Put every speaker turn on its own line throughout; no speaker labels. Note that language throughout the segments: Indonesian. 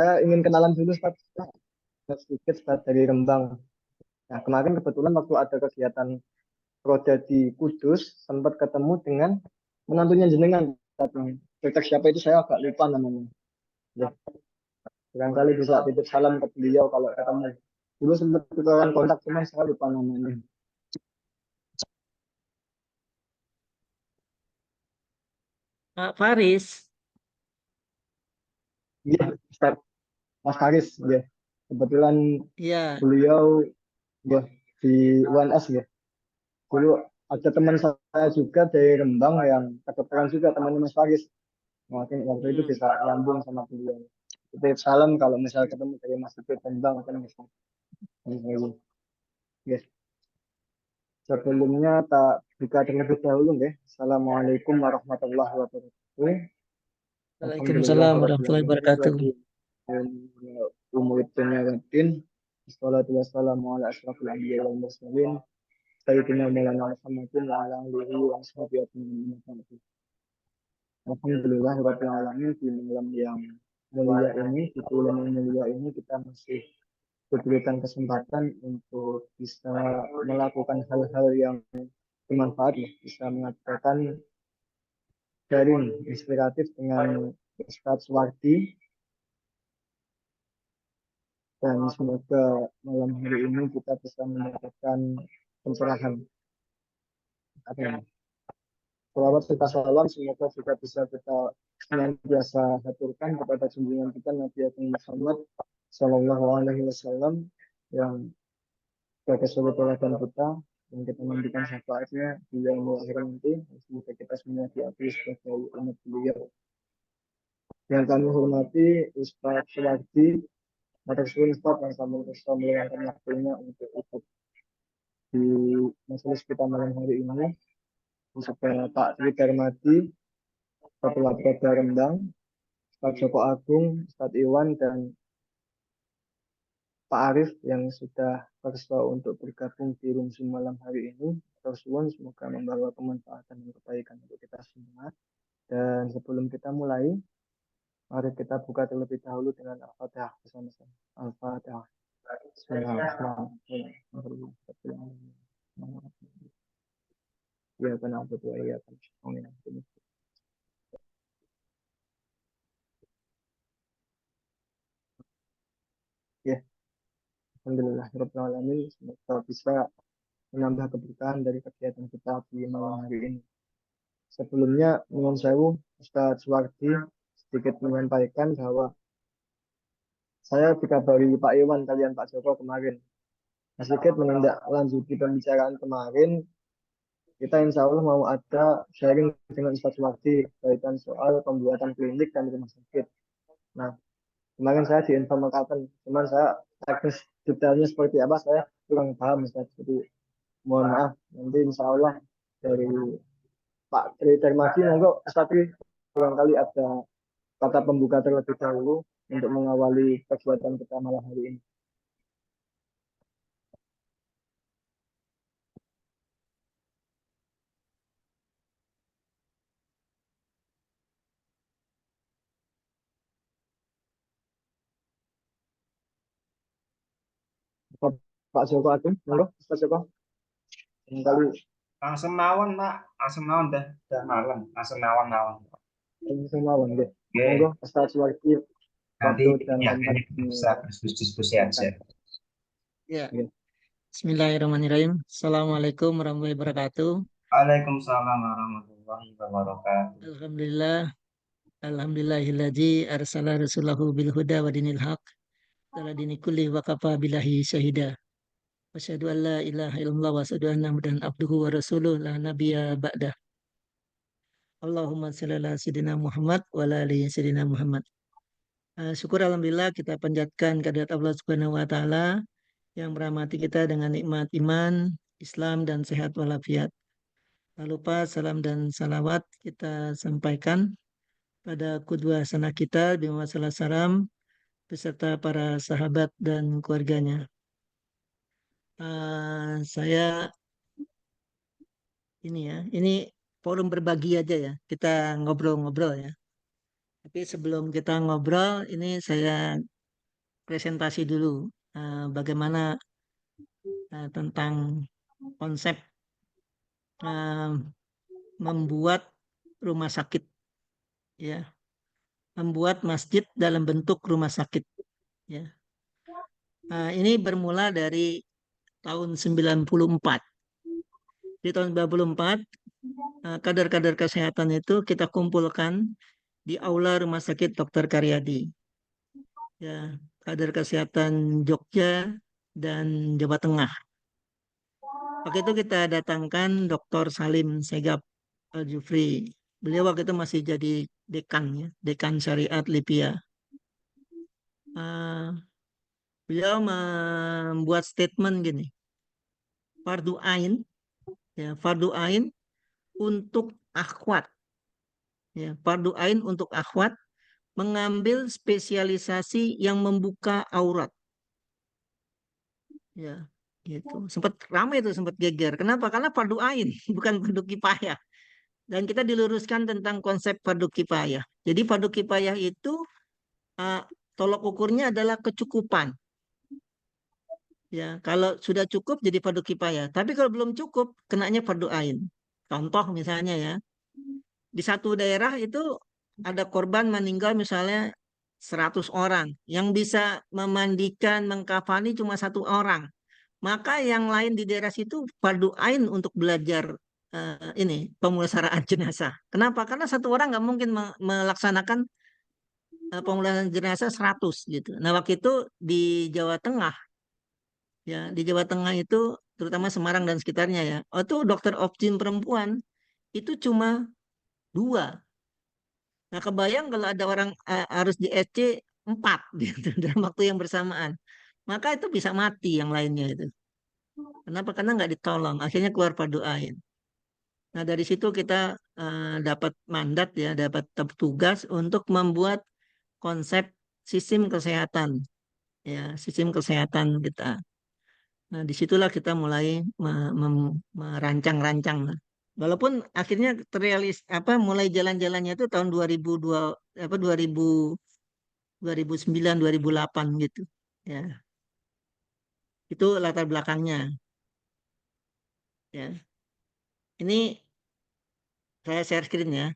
Saya ingin kenalan dulu Ustaz. Sedikit Ustaz dari Rembang. Nah, kemarin kebetulan waktu ada kegiatan Roda di Kudus, sempat ketemu dengan menantunya jenengan. Dokter siapa itu saya agak lupa namanya. Ya, barangkali bisa titip salam ke beliau kalau ketemu. Dulu sempat tukeran kontak, cuma saya lupa namanya.
Pak Faris,
Iya, Ustaz Mas Haris. Ya. Kebetulan
ya,
beliau ya, di UNS ya. Dulu ada teman saya juga dari Rembang yang kedokteran juga, temannya Mas Faris. Mungkin waktu itu
hmm,
bisa nyambung sama beliau. Titip salam kalau misal ketemu dari Mas Dikit Rembang kan bisa. Yes. Sebelumnya tak buka terlebih dahulu ya. Assalamualaikum warahmatullahi wabarakatuh. Alhamdulillah
Waalaikumsalam
rabbil
warahmatullahi
alamin
wabarakatuh.
wa umur dunya waddin. Wassalatu wassalamu ala asyrafil anbiya'i wal mursalin. Sayyidina Maulana Muhammadin wa ala alihi wa sahbihi ajma'in. Alhamdulillah rabbil alamin, di malam yang mulia ini, di bulan yang mulia ini kita masih diberikan kesempatan untuk bisa melakukan hal-hal yang bermanfaat, ya. Bisa mengadakan daring inspiratif dengan Ustadz Wardi, dan semoga malam hari ini kita bisa mendapatkan pencerahan. Apa ya? Selawat serta salam semoga juga bisa kita senantiasa haturkan kepada junjungan kita Nabi Agung Muhammad Sallallahu Alaihi Wasallam, yang sebagai suri teladan kita, yang kita nantikan syafaatnya di yang akhir nanti. Semoga kita semua diakui sebagai umat beliau. Yang kami hormati Ustaz Suwardi, Matur suwun Ustaz yang kami bisa meluangkan waktunya untuk ikut di majelis kita malam hari ini. Supaya Pak Tri Darmadi, Kepala Polda Rendang, Pak Joko Agung, Ustadz Iwan, dan Pak Arif yang sudah bersedia untuk bergabung di room Zoom malam hari ini. Terus semoga membawa kemanfaatan dan kebaikan untuk kita semua. Dan sebelum kita mulai, mari kita buka terlebih dahulu dengan Al-Fatihah bersama-sama. Al-Fatihah. Bismillahirrahmanirrahim. Ya, karena aku tua, ya, kan. Ya, Alhamdulillah, Alamin. Semoga bisa menambah keberkahan dari kegiatan kita di malam hari ini. Sebelumnya, Nuwun Sewu, Ustadz Suwardi sedikit menyampaikan bahwa saya dikabari Pak Iwan kalian Pak Joko kemarin. Sedikit menindaklanjuti pembicaraan kemarin, kita insya Allah mau ada sharing dengan Ustadz Suwardi kaitan soal pembuatan klinik dan rumah sakit. Nah, kemarin saya diinformasikan, cuman saya teknis detailnya seperti apa saya kurang paham Ustadz. Jadi mohon maaf, nanti insya Allah dari Pak Tri Darmadi, monggo Ustaz Tri, barangkali ada kata pembuka terlebih dahulu untuk mengawali kegiatan kita malam hari ini. Pak Joko Agung, monggo Pak Joko, barangkali
Langsung mawon, Pak. Langsung mawon dah malam. Langsung mawon.
semua monggo.
Oke,
Monggo Ustaz Suwardi,
nanti
waktu dan
ya
tempat
ini kita bisa diskusi
silakan.
aja.
Ya,
Ya.
Bismillahirrahmanirrahim. Assalamualaikum warahmatullahi wabarakatuh.
Waalaikumsalam warahmatullahi wabarakatuh.
Alhamdulillah, alhamdulillahilladzi arsala rasulahu bil huda wa dinil haq ala dini kulli wa kafa billahi syahida. Wasyhadu an la ilaha illallah wa asyhadu anna muhammadan abduhu wa rasuluh la nabiyya ba'dah. Allahumma shalli ala sayyidina Muhammad wa ala ali sayyidina Muhammad. Syukur alhamdulillah kita panjatkan kehadirat Allah Subhanahu wa taala yang merahmati kita dengan nikmat iman, Islam dan sehat walafiat. Tak lupa salam dan salawat kita sampaikan pada kedua hasanah kita di Muhammad Salam beserta para sahabat dan keluarganya. Saya ini ya, ini forum berbagi aja ya. Kita ngobrol-ngobrol ya. Tapi sebelum kita ngobrol, ini saya presentasi dulu bagaimana tentang konsep eh, membuat rumah sakit, ya, membuat masjid dalam bentuk rumah sakit, ya. Ini bermula dari tahun 94. Di tahun 94, kader-kader kesehatan itu kita kumpulkan di aula Rumah Sakit Dr. Karyadi. Ya, kader kesehatan Jogja dan Jawa Tengah. Waktu itu kita datangkan Dr. Salim Segap Al-Jufri. Beliau waktu itu masih jadi dekan, ya, dekan syariat Lipia. Uh, Beliau membuat statement gini, fardu ain, ya, fardu ain untuk akhwat, ya, fardu ain untuk akhwat mengambil spesialisasi yang membuka aurat, ya, gitu. Sempat ramai itu, sempat geger. Kenapa? Karena fardu ain, bukan fardu kifayah. Dan kita diluruskan tentang konsep fardu kifayah. Jadi fardu kifayah itu uh, tolok ukurnya adalah kecukupan. Ya, kalau sudah cukup jadi fardu kifayah. Tapi kalau belum cukup, kenanya fardu ain. Contoh misalnya, ya, di satu daerah itu ada korban meninggal misalnya 100 orang. Yang bisa memandikan, mengkafani cuma 1 orang. Maka yang lain di daerah situ fardu ain untuk belajar ini pemulasaraan jenazah. Kenapa? Karena 1 orang nggak mungkin melaksanakan pemulasaraan jenazah 100 gitu. Nah, waktu itu di Jawa Tengah, ya, di Jawa Tengah itu terutama Semarang dan sekitarnya, ya. Oh, itu dokter optim perempuan itu cuma 2. Nah, kebayang kalau ada orang harus di SC 4 gitu dalam waktu yang bersamaan. Maka itu bisa mati yang lainnya itu. Kenapa? Karena nggak ditolong. Akhirnya keluar fardu ain. Nah, dari situ kita dapat mandat, ya, dapat tugas untuk membuat konsep sistem kesehatan, ya, sistem kesehatan kita. Nah, disitulah kita mulai merancang-rancang. Walaupun akhirnya terrealis mulai jalan-jalannya itu tahun 2002 apa 2000 2009 2008 gitu. Ya, itu latar belakangnya, ya. Ini saya share screen, ya.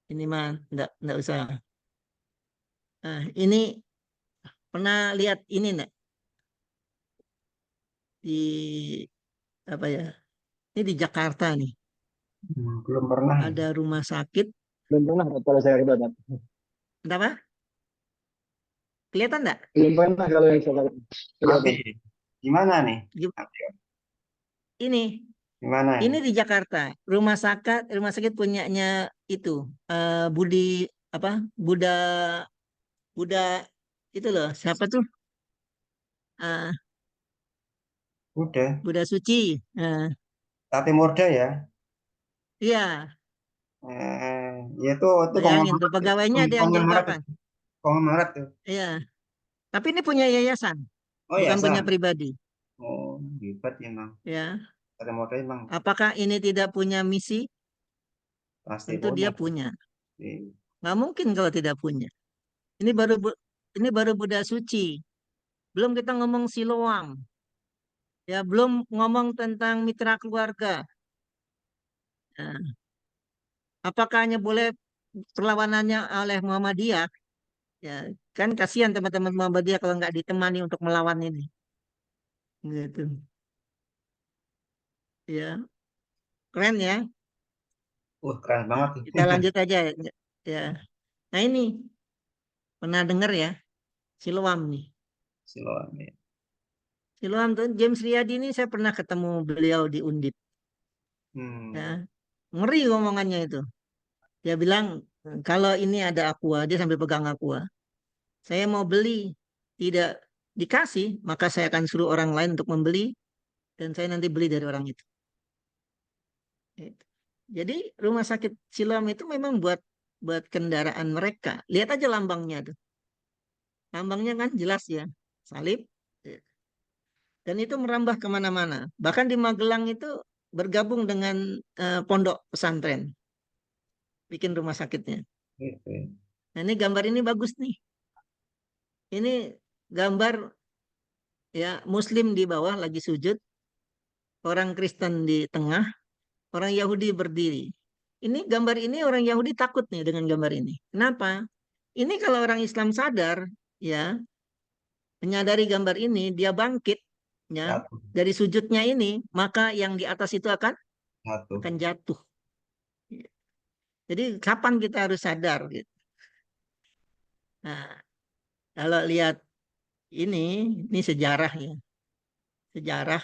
Ini mah enggak usah. Nah, ini pernah lihat ini enggak di apa ya? Ini di Jakarta nih.
Belum pernah.
Ada rumah sakit.
Belum pernah kalau saya ke Batam.
Apa? Kelihatan enggak?
Belum pernah kalau yang saya
Tapi
kelihatan.
gimana nih?
Ini
Gimana
ini
ini?
di Jakarta. Rumah sakit punyanya itu Budi apa? Buddha Buddha itu loh. Siapa tuh? Eh,
Udah.
Buddha Suci.
Tati Morda ya.
Iya,
Ya itu
bayangin tuh pegawainya ada yang
konglomerat,
jilbaban.
konglomerat tuh.
Iya, tapi ini punya yayasan,
Oh ya,
bukan punya
San.
pribadi.
Oh, hebat ya, Mang.
Ya,
Tati Morda emang
apakah ini tidak punya misi?
pasti
Tentu dia
punya.
punya.
Iya.
Nggak mungkin kalau tidak punya. Ini baru Buddha Suci. Belum kita ngomong Siloam. Ya, belum ngomong tentang mitra keluarga. Nah, apakah hanya boleh perlawanannya oleh Muhammadiyah? Ya, kan kasihan teman-teman Muhammadiyah kalau nggak ditemani untuk melawan ini. Gitu. Ya, keren, ya.
Keren banget.
Kita lanjut aja, ya. Nah, ini pernah dengar, ya, Siloam nih.
Siloam ya.
Siloam tuh James Riyadi ini saya pernah ketemu beliau di Undip. Ya,
Hmm.
ngeri ngomongannya itu. Dia bilang kalau ini ada aqua, dia sambil pegang aqua. Saya mau beli, tidak dikasih, maka saya akan suruh orang lain untuk membeli dan saya nanti beli dari orang itu. Gitu. Jadi rumah sakit Siloam itu memang buat buat kendaraan mereka. Lihat aja lambangnya tuh. Lambangnya kan jelas, ya, salib. Dan itu merambah kemana-mana. Bahkan di Magelang itu bergabung dengan pondok pesantren, bikin rumah sakitnya.
Gitu.
Nah, ini gambar ini bagus nih. Ini gambar ya Muslim di bawah lagi sujud, orang Kristen di tengah, orang Yahudi berdiri. Ini gambar ini orang Yahudi takut nih dengan gambar ini. Kenapa? Ini kalau orang Islam sadar, ya, menyadari gambar ini, dia bangkit, ya,
Jatuh.
dari sujudnya ini, maka yang di atas itu
Jatuh.
akan jatuh. Jadi kapan kita harus sadar gitu. Nah, kalau lihat ini sejarah ya. Sejarah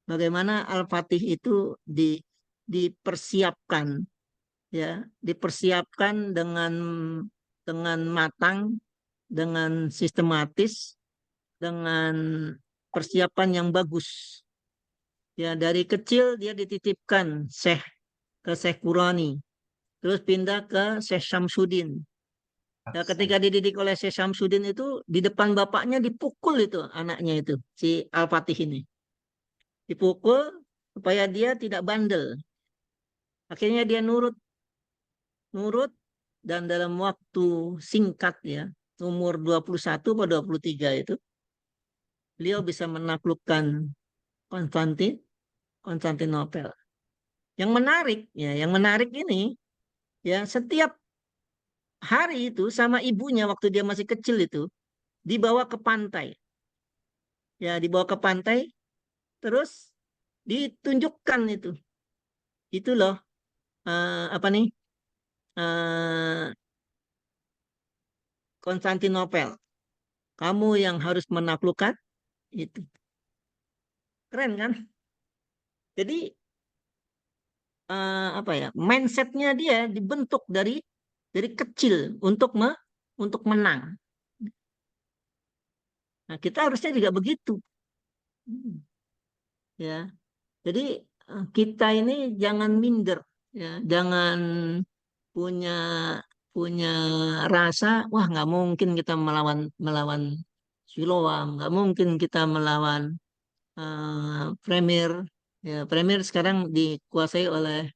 bagaimana Al-Fatih itu dipersiapkan ya, dipersiapkan dengan matang, dengan sistematis, dengan persiapan yang bagus. Ya, dari kecil dia dititipkan ke Syekh Qurani, terus pindah ke Syekh Syamsuddin. Ya, ketika dididik oleh Syekh Syamsuddin itu di depan bapaknya dipukul itu anaknya itu si Al-Fatih ini. Dipukul supaya dia tidak bandel. Akhirnya dia nurut, nurut dan dalam waktu singkat ya, umur 21 atau 23 itu, beliau bisa menaklukkan Konstantinopel. Yang menarik ini ya setiap hari itu sama ibunya waktu dia masih kecil itu dibawa ke pantai. Ya, dibawa ke pantai terus ditunjukkan itu. Itu loh apa nih? eh, Konstantinopel. Kamu yang harus menaklukkan itu. Keren kan? Jadi apa ya? Mindsetnya dia dibentuk dari kecil untuk menang. Nah, kita harusnya juga begitu. Hmm, ya. Jadi kita ini jangan minder, ya, jangan punya punya rasa, wah nggak mungkin kita melawan melawan Siloam, nggak mungkin kita melawan Premier. Ya, Premier sekarang dikuasai oleh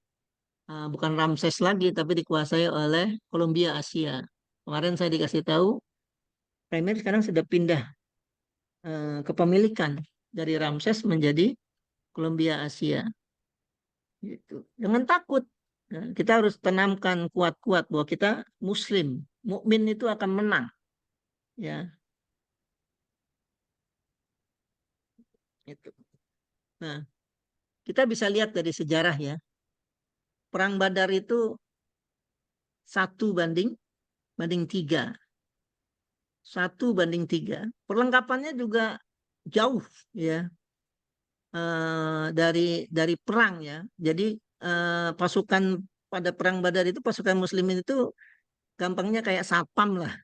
bukan Ramses lagi, tapi dikuasai oleh Columbia Asia. Kemarin saya dikasih tahu, Premier sekarang sudah pindah kepemilikan dari Ramses menjadi Columbia Asia. Gitu. Jangan takut. Ya, kita harus tanamkan kuat-kuat bahwa kita Muslim, mukmin itu akan menang. Ya, itu. Nah, kita bisa lihat dari sejarah ya, perang Badar itu 1 banding 3, 1 banding 3. Perlengkapannya juga jauh ya dari perang ya. Jadi pasukan pada perang Badar itu pasukan Muslimin itu gampangnya kayak satpam lah.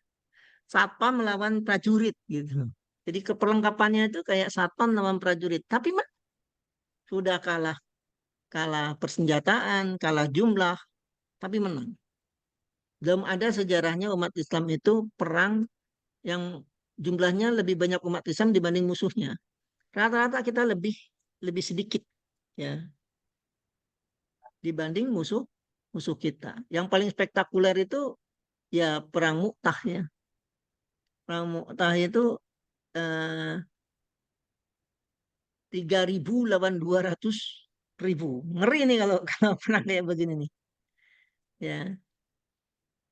Satpam melawan prajurit gitu. Jadi keperlengkapannya itu kayak satpam lawan prajurit. Tapi sudah kalah, kalah persenjataan, kalah jumlah, tapi menang. Belum ada sejarahnya umat Islam itu perang yang jumlahnya lebih banyak umat Islam dibanding musuhnya. Rata-rata kita lebih lebih sedikit ya dibanding musuh musuh kita. Yang paling spektakuler itu ya perang Mu'tah ya. Perang Mu'tah itu eh, 3.000 lawan 200.000. Ngeri nih kalau kalau pernah kayak begini nih. Ya.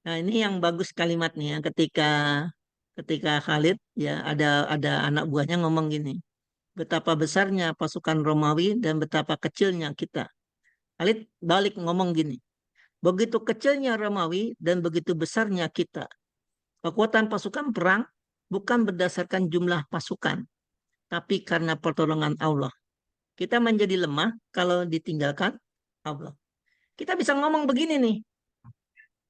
Nah, ini yang bagus kalimatnya ya. Ketika Khalid ya ada anak buahnya ngomong gini. Betapa besarnya pasukan Romawi dan betapa kecilnya kita. Khalid balik ngomong gini. Begitu kecilnya Romawi dan begitu besarnya kita. Kekuatan pasukan perang bukan berdasarkan jumlah pasukan, tapi karena pertolongan Allah. Kita menjadi lemah kalau ditinggalkan Allah. Kita bisa ngomong begini nih,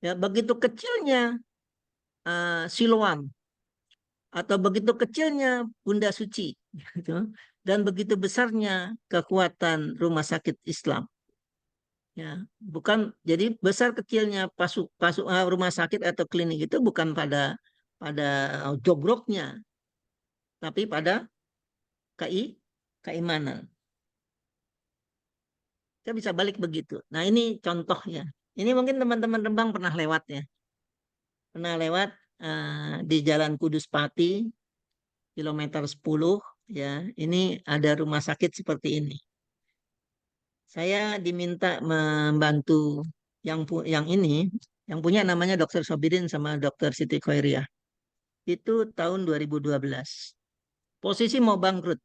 ya begitu kecilnya Siloam atau begitu kecilnya Bunda Suci, gitu, dan begitu besarnya kekuatan rumah sakit Islam. Ya, bukan jadi besar kecilnya rumah sakit atau klinik itu bukan pada jogroknya, tapi pada keimanan. Kita bisa balik begitu. Nah, ini contohnya. Ini mungkin teman-teman Rembang pernah lewat ya. pernah lewat di Jalan Kudus Pati kilometer 10 ya. Ini ada rumah sakit seperti ini. Saya diminta membantu yang ini, yang punya namanya Dokter Sobirin sama Dokter Siti Khairia. Itu tahun 2012. Posisi mau bangkrut.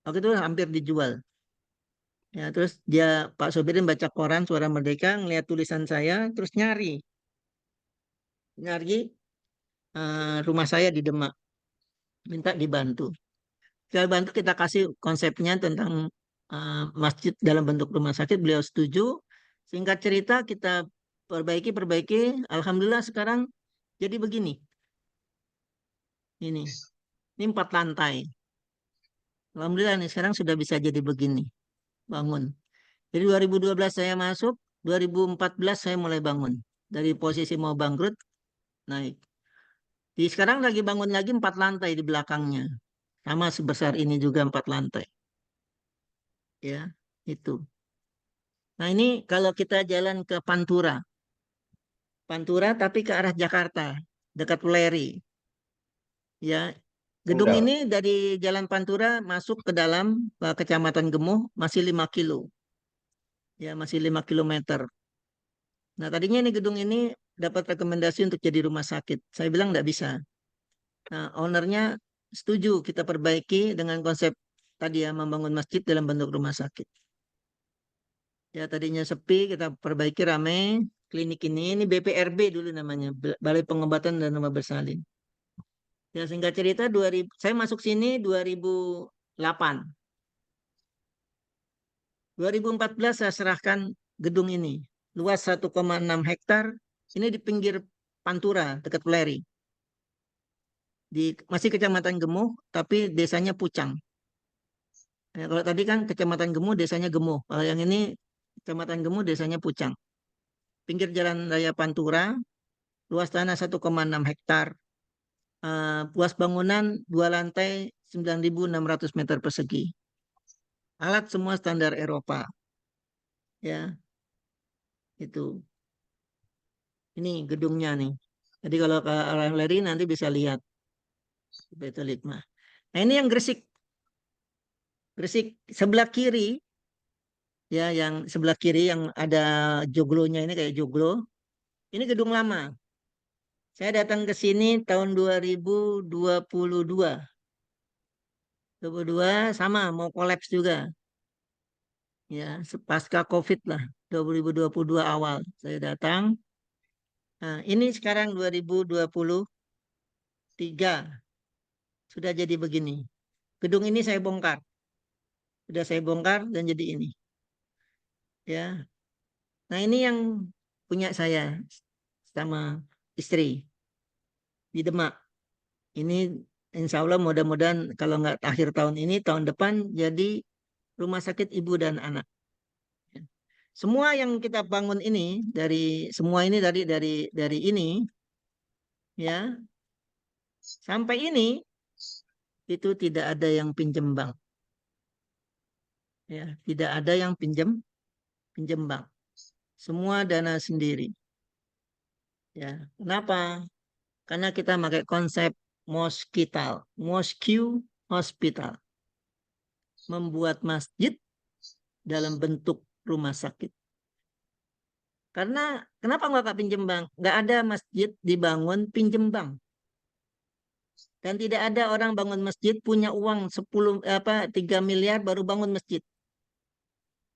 Waktu itu hampir dijual. Ya, terus Pak Sobirin baca koran Suara Merdeka, ngeliat tulisan saya, terus nyari rumah saya di Demak, minta dibantu. Kita bantu, kita kasih konsepnya tentang masjid dalam bentuk rumah sakit, beliau setuju. Singkat cerita kita perbaiki, alhamdulillah sekarang jadi begini. Ini 4 lantai. Alhamdulillah nih sekarang sudah bisa jadi begini, bangun. Jadi 2012 saya masuk, 2014 saya mulai bangun. Dari posisi mau bangkrut, naik. Di sekarang lagi bangun lagi 4 lantai di belakangnya. Sama sebesar ini juga 4 lantai. Ya, itu. Nah ini kalau kita jalan ke Pantura. Pantura tapi ke arah Jakarta. Dekat Weleri. Ya, gedung
Udah.
ini dari Jalan Pantura masuk ke dalam Kecamatan Gemuh masih 5 kilo. Ya, masih 5 kilometer. Nah, tadinya ini gedung ini dapat rekomendasi untuk jadi rumah sakit. Saya bilang nggak bisa. Nah, ownernya setuju kita perbaiki dengan konsep tadi ya, membangun masjid dalam bentuk rumah sakit. Ya, tadinya sepi, kita perbaiki rame. Klinik ini BPRB dulu namanya, Balai Pengobatan dan Rumah Bersalin. Ya, singkat cerita, saya masuk sini 2008. 2014 saya serahkan gedung ini. Luas 1,6 hektar. Ini di pinggir Pantura, dekat Weleri. Masih Kecamatan Gemuh, tapi desanya Pucang. Ya, kalau tadi kan Kecamatan Gemuh, desanya Gemuh. Kalau yang ini Kecamatan Gemuh, desanya Pucang. Pinggir Jalan Raya Pantura, luas tanah 1,6 hektar. Luas bangunan 2 lantai 9.600 meter persegi. Alat semua standar Eropa. Ya, itu. Ini gedungnya nih. Jadi kalau ke arah Weleri nanti bisa lihat. Betul Hikmah. Nah ini yang Gresik. Gresik sebelah kiri, ya yang sebelah kiri yang ada joglonya ini kayak joglo. Ini gedung lama. Saya datang ke sini tahun 2022. 22 sama mau kolaps juga. Ya, pasca Covid lah. 2022 awal saya datang. Nah, ini sekarang 2023 sudah jadi begini. Gedung ini saya bongkar. Sudah saya bongkar dan jadi ini. Ya. Nah, ini yang punya saya sama istri di Demak. Ini insya Allah mudah-mudahan kalau nggak akhir tahun ini, tahun depan jadi rumah sakit ibu dan anak. Semua yang kita bangun ini semua ini dari ini ya sampai ini itu tidak ada yang pinjem bank. Ya, tidak ada yang pinjem bank. Semua dana sendiri. Ya, kenapa? Karena kita pakai konsep mosque hospital. Membuat masjid dalam bentuk rumah sakit. Karena kenapa nggak pinjem bank? Nggak ada masjid dibangun pinjem bank. Dan tidak ada orang bangun masjid punya uang 3 miliar baru bangun masjid.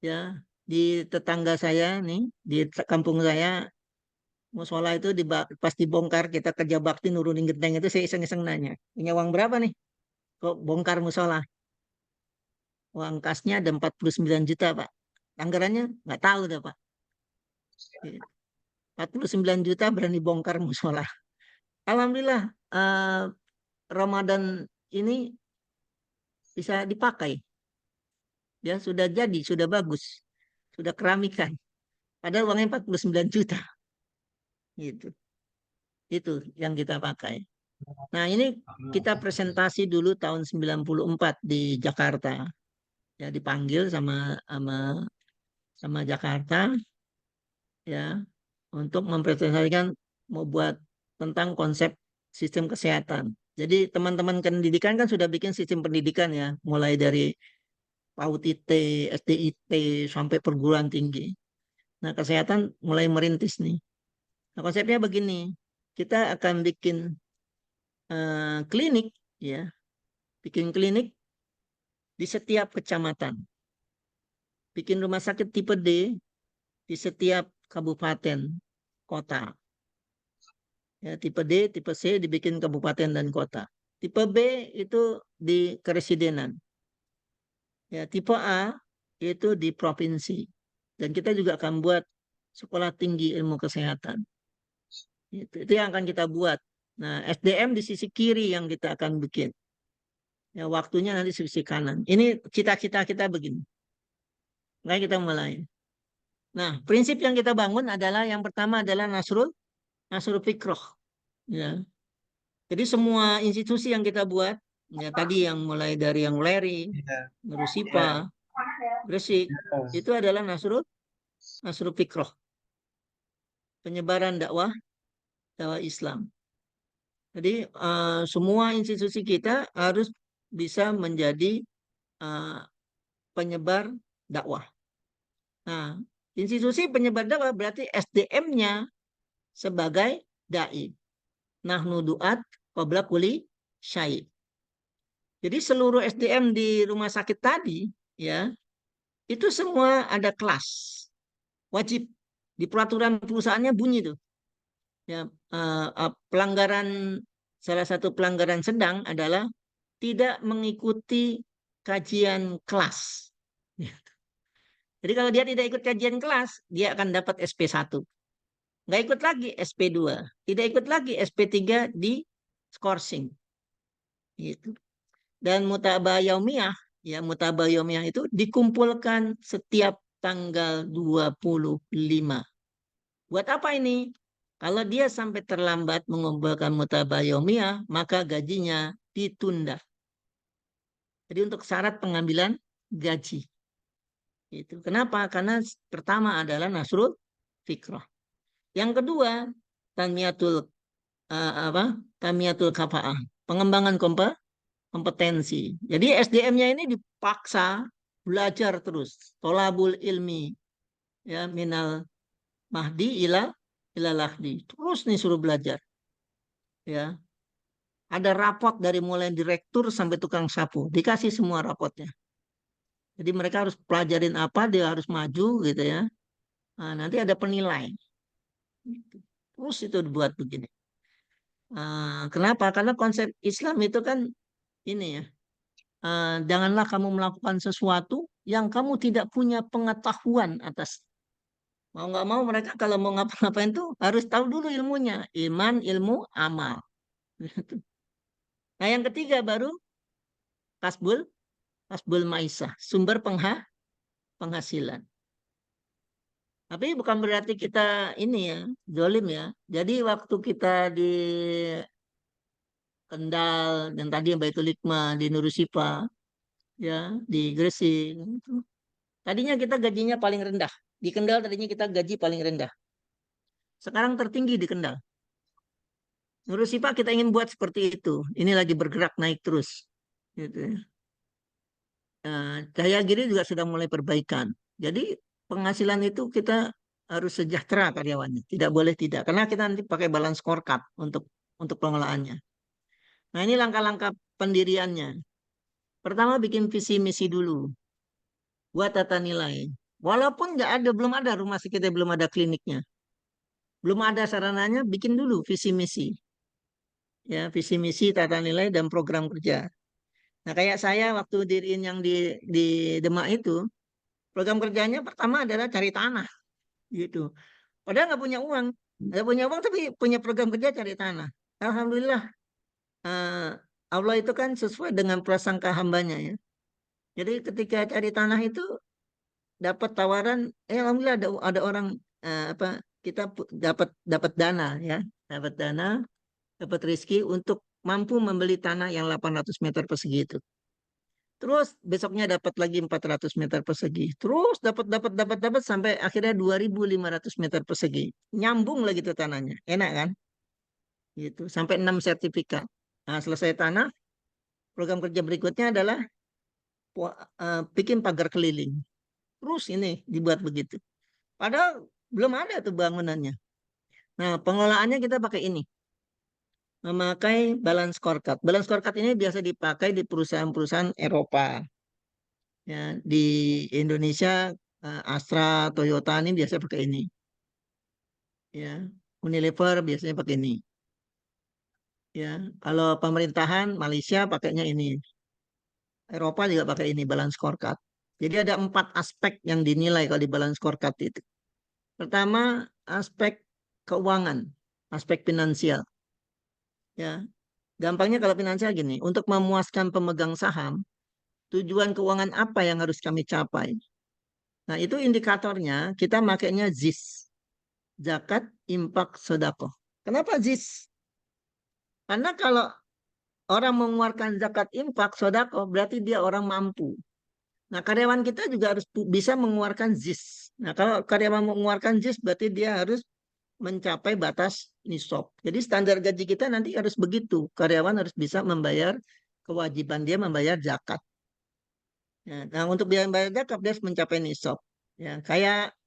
Ya, di tetangga saya nih, di kampung saya musola itu pas dibongkar kita kerja bakti nurunin genteng itu saya iseng-iseng nanya, punya uang berapa nih? Kok bongkar musola? Uang kasnya ada 49 juta, Pak. Anggarannya nggak tahu deh, Pak. 49 juta berani bongkar musola. Alhamdulillah Ramadan ini bisa dipakai. Ya, sudah jadi, sudah bagus. Sudah keramikan. Padahal uangnya 49 juta. Gitu. Itu yang kita pakai. Nah, ini kita presentasi dulu tahun 94 di Jakarta. Ya, dipanggil sama Jakarta ya untuk mempresentasikan mau buat tentang konsep sistem kesehatan. Jadi teman-teman pendidikan kan sudah bikin sistem pendidikan ya, mulai dari PAUD IT, SDIT, sampai perguruan tinggi. Nah, kesehatan mulai merintis nih. Nah, konsepnya begini, kita akan bikin klinik, ya, bikin klinik di setiap kecamatan, bikin rumah sakit tipe D di setiap kabupaten kota. Ya, tipe D, tipe C dibikin kabupaten dan kota. Tipe B itu di keresidenan. Ya, tipe A itu di provinsi. Dan kita juga akan buat sekolah tinggi ilmu kesehatan. Itu yang akan kita buat. Nah, SDM di sisi kiri yang kita akan bikin. Ya, waktunya nanti sisi kanan. Ini cita-cita kita begini. Maka kita mulai. Nah, prinsip yang kita bangun adalah yang pertama adalah Nasrul Fikroh. Ya. Jadi semua institusi yang kita buat, ya tadi yang mulai dari yang Leri,
Iya.
Nurusipa, Gresik, itu adalah Nasrul Fikroh. Penyebaran dakwah Islam. Jadi semua institusi kita harus bisa menjadi penyebar dakwah. Nah, institusi penyebar dakwah berarti SDM-nya sebagai dai. Nahnu duat qabla kulli syai'. Jadi seluruh SDM di rumah sakit tadi, ya, itu semua ada kelas. Wajib di peraturan perusahaannya bunyi tuh. Ya, pelanggaran salah satu pelanggaran sedang adalah tidak mengikuti kajian kelas. Jadi kalau dia tidak ikut kajian kelas, dia akan dapat SP1. Nggak ikut lagi SP2. Tidak ikut lagi SP3 di skorsing. Gitu. Dan mutabah yaumiyah, ya mutabah yaumiyah itu dikumpulkan setiap tanggal 25. Buat apa ini? Kalau dia sampai terlambat mengumpulkan mutabah yaumiyah, maka gajinya ditunda. Jadi untuk syarat pengambilan gaji. Itu. Kenapa? Karena pertama adalah Nasrul Fikrah. Yang kedua, Tanmiyatul Tanmiyatul Kafaah, pengembangan kompetensi. Jadi SDM-nya ini dipaksa belajar terus. Tolabul ilmi, ya, minal mahdi ila lahdi. Terus nih suruh belajar. Ya. Ada rapot dari mulai direktur sampai tukang sapu. Dikasih semua rapotnya. Jadi mereka harus pelajarin apa, dia harus maju gitu ya. Nah, nanti ada penilai. Terus itu dibuat begini. Kenapa? Karena konsep Islam itu kan ini ya. Janganlah kamu melakukan sesuatu yang kamu tidak punya pengetahuan atas. Mau nggak mau mereka kalau mau ngapa-ngapain tuh harus tahu dulu ilmunya. Iman, ilmu, amal. Nah yang ketiga baru kasbul maisah. Sumber penghasilan. Tapi bukan berarti kita ini ya, zolim ya. Jadi waktu kita di Kendal dan tadi yang Baitul Hikmah di Nurusipa, ya di Gresik. Tadinya kita gajinya paling rendah. Di Kendal tadinya kita gaji paling rendah. Sekarang tertinggi di Kendal. Nurusipa kita ingin buat seperti itu. Ini lagi bergerak naik terus. Gitu ya. Cahayagiri juga sudah mulai perbaikan. Jadi penghasilan itu kita harus sejahtera karyawannya. Tidak boleh tidak. Karena kita nanti pakai balance scorecard untuk pengelolaannya. Nah ini langkah-langkah pendiriannya. Pertama bikin visi misi dulu. Buat tata nilai. Walaupun belum ada rumah sakitnya, belum ada kliniknya. Belum ada sarananya, bikin dulu visi misi. Ya, visi misi, tata nilai, dan program kerja. Nah kayak saya waktu diriin yang di Demak itu, program kerjanya pertama adalah cari tanah. Gitu. Padahal nggak punya uang. Nggak punya uang tapi punya program kerja cari tanah. Alhamdulillah. Allah itu kan sesuai dengan prasangka hambanya ya. Jadi ketika cari tanah itu dapat tawaran, alhamdulillah ada orang kita dapat dana ya, dapat dana, dapat rezeki untuk mampu membeli tanah yang 800 meter persegi itu. Terus besoknya dapat lagi 400 meter persegi. Terus dapat sampai akhirnya 2.500 meter persegi. Nyambung lagi tuh tanahnya. Enak kan? gitu, sampai 6 sertifikat. Nah, selesai tanah, program kerja berikutnya adalah bikin pagar keliling. Terus ini dibuat begitu. Padahal belum ada tuh bangunannya. Nah, pengelolaannya kita pakai ini, memakai balance scorecard. Balance scorecard ini biasa dipakai di perusahaan-perusahaan Eropa. Ya, di Indonesia Astra, Toyota ini biasa pakai ini. Ya, Unilever biasanya pakai ini. Ya, kalau pemerintahan Malaysia pakainya ini. Eropa juga pakai ini balance scorecard. Jadi ada 4 aspek yang dinilai kalau di balance scorecard itu. Pertama, aspek keuangan, aspek finansial. Ya, gampangnya kalau finansial gini, untuk memuaskan pemegang saham, tujuan keuangan apa yang harus kami capai? Nah, itu indikatornya kita makainya ZIS, zakat, infak, sedekah. Kenapa ZIS? Karena kalau orang mengeluarkan zakat, infak, sedekah, berarti dia orang mampu. Nah, karyawan kita juga harus bisa mengeluarkan ZIS. Nah, kalau karyawan mengeluarkan ZIS, berarti dia harus mencapai batas nisab. Jadi standar gaji kita nanti harus begitu. Karyawan harus bisa membayar kewajiban dia membayar zakat. Ya, nah, untuk biaya membayar zakat dia harus mencapai nisab. Ya, kayak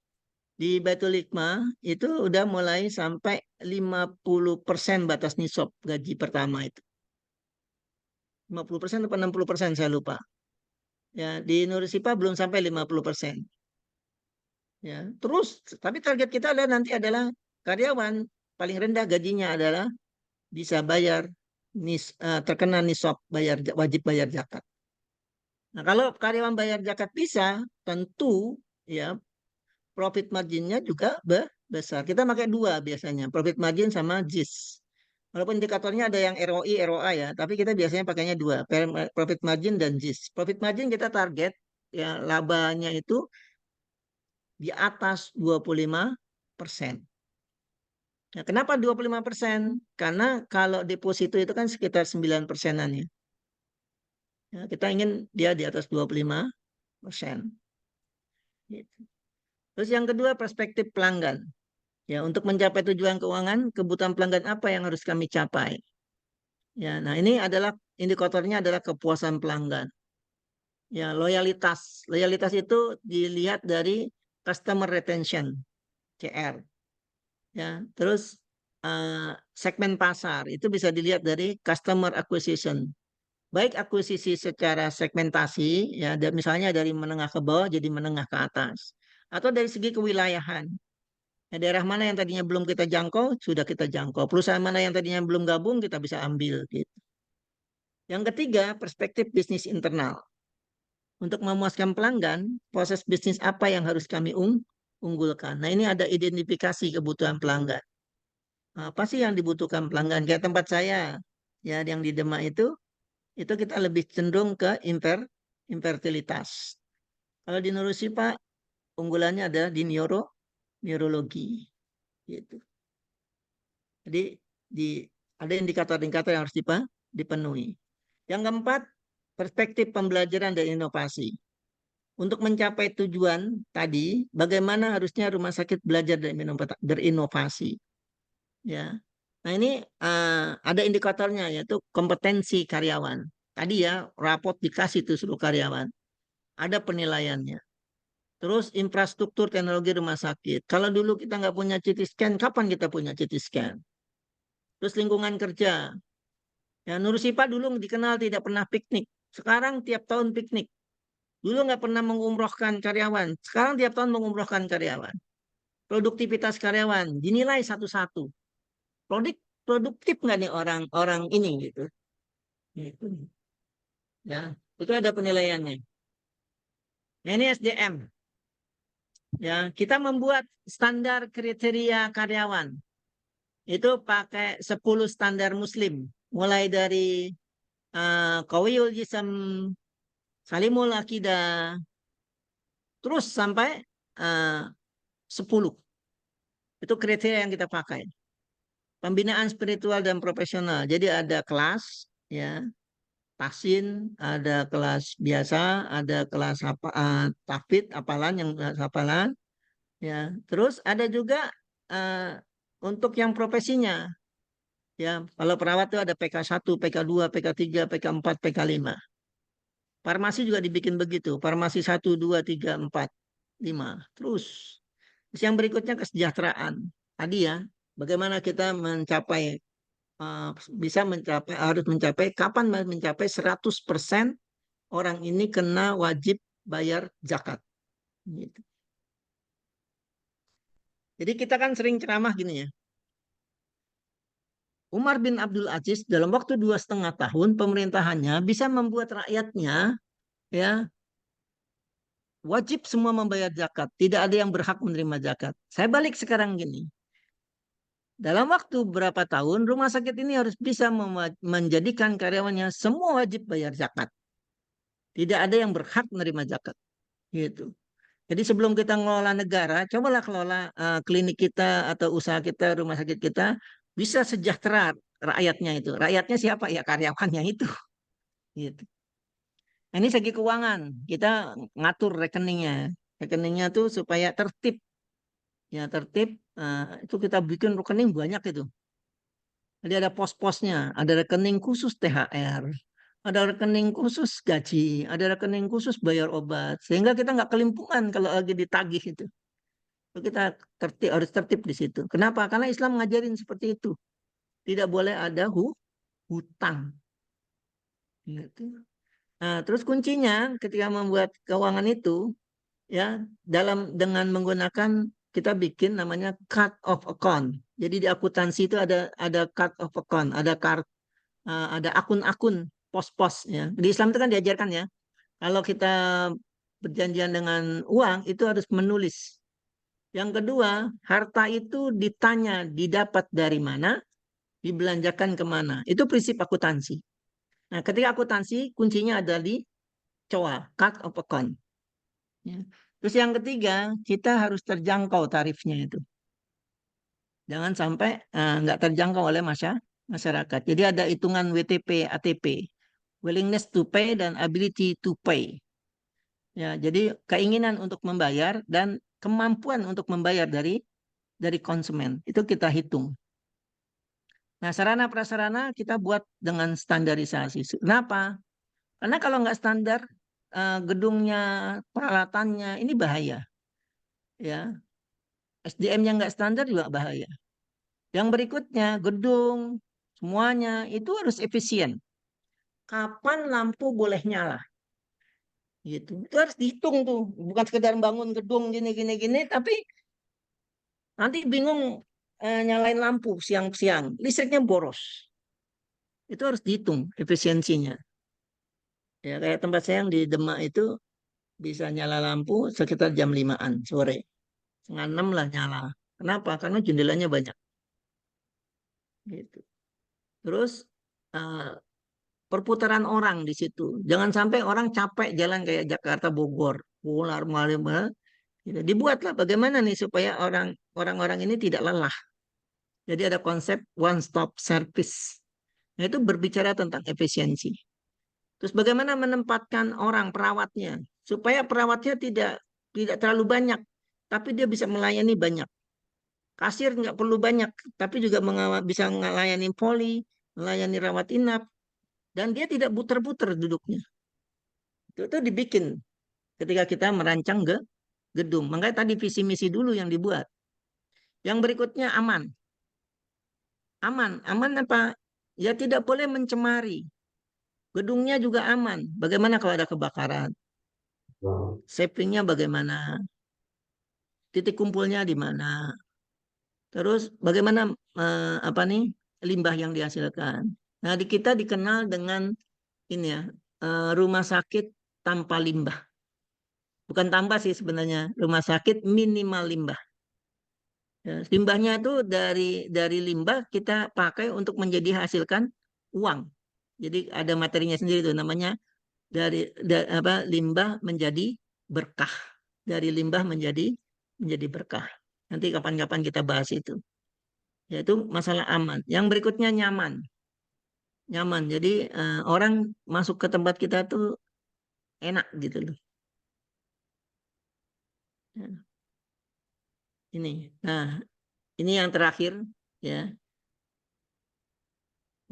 di Baitul Hikmah itu udah mulai sampai 50% batas nisab gaji pertama itu. 50% atau 60% saya lupa. Ya, di Nur Sipa belum sampai 50%. Ya, terus tapi target kita adalah nanti adalah karyawan paling rendah gajinya adalah bisa bayar terkena nisab wajib bayar zakat. Nah, kalau karyawan bayar zakat bisa, tentu ya profit marginnya juga besar. Kita pakai dua biasanya, profit margin sama JIS. Walaupun indikatornya ada yang ROI, ROA ya, tapi kita biasanya pakainya dua, profit margin dan JIS. Profit margin kita target ya labanya itu di atas 25%. Nah, kenapa 25%? Karena kalau deposito itu kan sekitar 9%-an ya. Ya, kita ingin dia di atas 25%. Gitu. Terus yang kedua perspektif pelanggan. Ya, untuk mencapai tujuan keuangan, kebutuhan pelanggan apa yang harus kami capai? Ya, nah ini adalah indikatornya adalah kepuasan pelanggan. Ya, loyalitas. Loyalitas itu dilihat dari customer retention, CR. Ya, terus segmen pasar itu bisa dilihat dari customer acquisition. Baik akuisisi secara segmentasi, ya, misalnya dari menengah ke bawah jadi menengah ke atas, atau dari segi kewilayahan. Nah, daerah mana yang tadinya belum kita jangkau, sudah kita jangkau. Perusahaan mana yang tadinya belum gabung, kita bisa ambil. Gitu. Yang ketiga, perspektif bisnis internal. Untuk memuaskan pelanggan, proses bisnis apa yang harus kami unggulkan. Nah, ini ada identifikasi kebutuhan pelanggan. Apa sih yang dibutuhkan pelanggan? Kayak tempat saya, ya, yang di Demak itu kita lebih cenderung ke infertilitas. Kalau di Nurusi, Pak, unggulannya adalah di neurologi. Gitu. Jadi ada indikator-indikator yang harus dipenuhi. Yang keempat, perspektif pembelajaran dan inovasi. Untuk mencapai tujuan tadi, bagaimana harusnya rumah sakit belajar dan berinovasi. Ya, nah ini ada indikatornya yaitu kompetensi karyawan. Tadi ya raport dikasih tuh seluruh karyawan. Ada penilaiannya. Terus infrastruktur teknologi rumah sakit. Kalau dulu kita nggak punya CT scan, kapan kita punya CT scan? Terus lingkungan kerja. Ya, Nur Sipa dulu dikenal tidak pernah piknik. Sekarang tiap tahun piknik. Dulu nggak pernah mengumrohkan karyawan. Sekarang tiap tahun mengumrohkan karyawan. Produktivitas karyawan dinilai satu-satu. Produktif nggak nih orang-orang ini gitu. Gitu. Ya, itu ada penilaiannya. Nah, ini SDM. Ya, kita membuat standar kriteria karyawan. Itu pakai 10 standar muslim. Mulai dari Qawiyul Jism, Salimul Akidah, terus sampai 10. Itu kriteria yang kita pakai. Pembinaan spiritual dan profesional. Jadi ada kelas, ya, tahsin, ada kelas biasa, ada kelas tahfidz, hafalan yang hafalan, ya. Terus ada juga untuk yang profesinya. Ya, kalau perawat itu ada PK1, PK2, PK3, PK4, PK5. Farmasi juga dibikin begitu. Farmasi 1, 2, 3, 4, 5. Terus yang berikutnya kesejahteraan. Tadi ya, bagaimana kita mencapai bisa mencapai harus mencapai kapan mencapai 100% orang ini kena wajib bayar zakat. Gitu. Jadi kita kan sering ceramah gini ya. Umar bin Abdul Aziz dalam waktu 2,5 tahun pemerintahannya bisa membuat rakyatnya ya wajib semua membayar zakat. Tidak ada yang berhak menerima zakat. Saya balik sekarang gini. Dalam waktu berapa tahun rumah sakit ini harus bisa menjadikan karyawannya semua wajib bayar zakat. Tidak ada yang berhak menerima zakat. Gitu. Jadi sebelum kita ngelola negara, cobalah kelola klinik kita atau usaha kita, rumah sakit kita bisa sejahtera rakyatnya itu. Rakyatnya siapa? Ya karyawannya itu. Gitu. Nah, ini segi keuangan, kita ngatur rekeningnya. Rekeningnya tuh supaya tertib. Ya tertib, itu kita bikin rekening banyak itu. Jadi ada pos-posnya, ada rekening khusus THR, ada rekening khusus gaji, ada rekening khusus bayar obat. Sehingga kita nggak kelimpungan kalau lagi ditagih itu. Kita tertib, harus tertib di situ. Kenapa? Karena Islam ngajarin seperti itu. Tidak boleh ada hutang. Gitu. Nah, terus kuncinya ketika membuat keuangan itu, ya dengan menggunakan kita bikin namanya cut of account. Jadi di akuntansi itu ada cut of account, ada akun-akun pos-pos ya. Di Islam itu kan diajarkan ya. Kalau kita berjanjian dengan uang itu harus menulis. Yang kedua, harta itu ditanya didapat dari mana, dibelanjakan kemana. Itu prinsip akuntansi. Nah, ketika akuntansi kuncinya ada di COA, cut of account. Ya. Terus yang ketiga, kita harus terjangkau tarifnya itu. Jangan sampai nggak terjangkau oleh masyarakat. Jadi ada hitungan WTP, ATP, willingness to pay dan ability to pay. Ya, jadi keinginan untuk membayar dan kemampuan untuk membayar dari konsumen itu kita hitung. Nah, sarana prasarana kita buat dengan standarisasi. Kenapa? Karena kalau nggak standar, gedungnya, peralatannya ini bahaya. Ya, SDM-nya nggak standar juga bahaya. Yang berikutnya, gedung semuanya itu harus efisien. Kapan lampu boleh nyala? Gitu. Itu harus dihitung tuh. Bukan sekedar bangun gedung gini, tapi nanti bingung nyalain lampu siang-siang, listriknya boros. Itu harus dihitung efisiensinya. Ya kayak tempat saya yang di Demak itu bisa nyala lampu sekitar jam 5-an sore. Setengah 6 lah nyala. Kenapa? Karena jendelanya banyak. Gitu. Terus eh, perputaran orang di situ. Jangan sampai orang capek jalan kayak Jakarta Bogor, Ular Malimba. Gitu. Dibuatlah bagaimana nih supaya orang-orang ini tidak lelah. Jadi ada konsep one stop service. Nah, itu berbicara tentang efisiensi. Terus bagaimana menempatkan orang perawatnya supaya perawatnya tidak terlalu banyak, tapi dia bisa melayani banyak. Kasir nggak perlu banyak, tapi juga bisa melayani poli, melayani rawat inap, dan dia tidak buter-buter duduknya. Itu dibikin ketika kita merancang gedung. Makanya tadi visi misi dulu yang dibuat. Yang berikutnya aman. Aman apa? Ya tidak boleh mencemari. Gedungnya juga aman. Bagaimana kalau ada kebakaran? Savingnya bagaimana? Titik kumpulnya di mana? Terus bagaimana apa nih limbah yang dihasilkan? Nah di kita dikenal dengan ini ya rumah sakit tanpa limbah. Bukan tanpa sih sebenarnya rumah sakit minimal limbah. Ya, limbahnya itu dari limbah kita pakai untuk menjadi hasilkan uang. Jadi ada materinya sendiri itu namanya apa limbah menjadi berkah. Dari limbah menjadi berkah. Nanti kapan-kapan kita bahas itu. Yaitu masalah aman. Yang berikutnya nyaman. Nyaman. Jadi orang masuk ke tempat kita tuh enak gitu loh. Ya, ini. Nah, ini yang terakhir ya.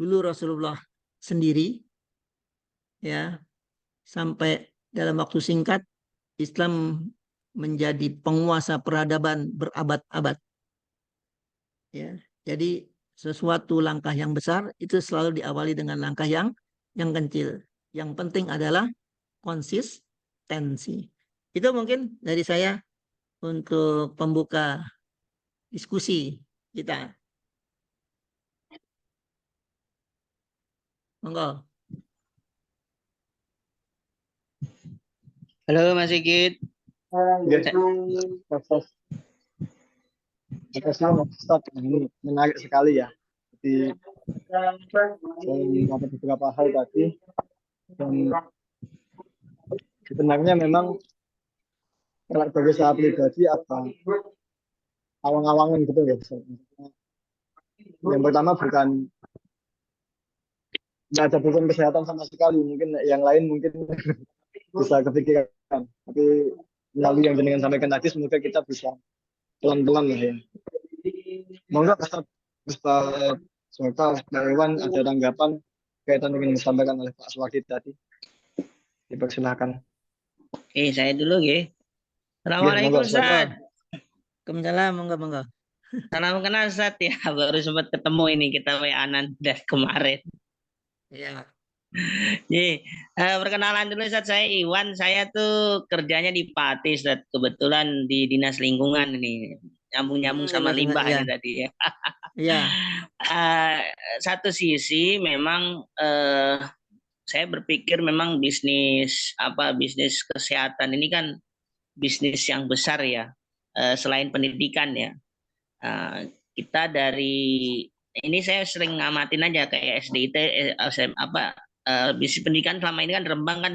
dulu Rasulullah sendiri, ya, sampai dalam waktu singkat Islam menjadi penguasa peradaban berabad-abad, ya. Jadi sesuatu langkah yang besar itu selalu diawali dengan langkah yang kecil. Yang penting adalah konsistensi. Itu mungkin dari saya untuk pembuka diskusi kita. Monggo.
Halo Mas Sigit.
Ya, proses prosesnya Ustaz, ini menarik sekali ya. Jadi saya mendapat beberapa hal tadi, dan sebenarnya memang kalau bagi saya pribadi apa awang-awangan gitu ya. Yang pertama bukan nggak ada beban kesehatan sama sekali, mungkin yang lain mungkin bisa kepikiran, tapi melalui yang jenengan sampaikan tadi semoga kita bisa pelan-pelan lah ya. Monggo Ustaz serta Pak Iwan ada tanggapan kaitan dengan yang disampaikan oleh Pak Swakid tadi, dipersilakan.
Oke, saya dulu ya.
Ya,
Assalamualaikum
monggo Ustaz.
Ustaz.
Waalaikumsalam, monggo.
Salam kenal Ustaz ya. Baru sempat ketemu ini kita WA-an dari kemarin.
Ya.
Jadi, perkenalan dulu Ustaz, saya Iwan. Saya tuh kerjanya di Pati Ustaz. Kebetulan di Dinas Lingkungan ini. Nyambung-nyambung sama limbah
Ya.
ini tadi ya.
Ya.
Satu sisi memang saya berpikir memang bisnis kesehatan ini kan bisnis yang besar ya, selain pendidikan ya. Kita dari ini saya sering ngamatin aja kayak SDIT, bisnis pendidikan selama ini kan Rembang kan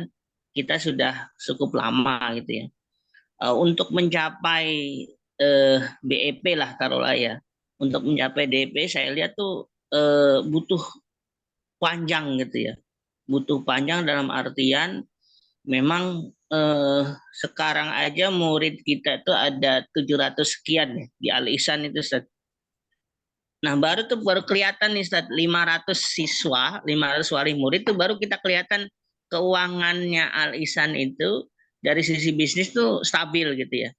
kita sudah cukup lama gitu ya. Untuk mencapai BEP lah taruhlah ya. Untuk mencapai DP saya lihat tuh butuh panjang gitu ya. Butuh panjang dalam artian memang sekarang aja murid kita tuh ada 700 sekian ya di Al Ihsan itu Ustaz. Nah, baru kelihatan nih Ustaz, 500 siswa, 500 wali murid itu baru kita kelihatan keuangannya Al Ihsan itu dari sisi bisnis tuh stabil gitu ya.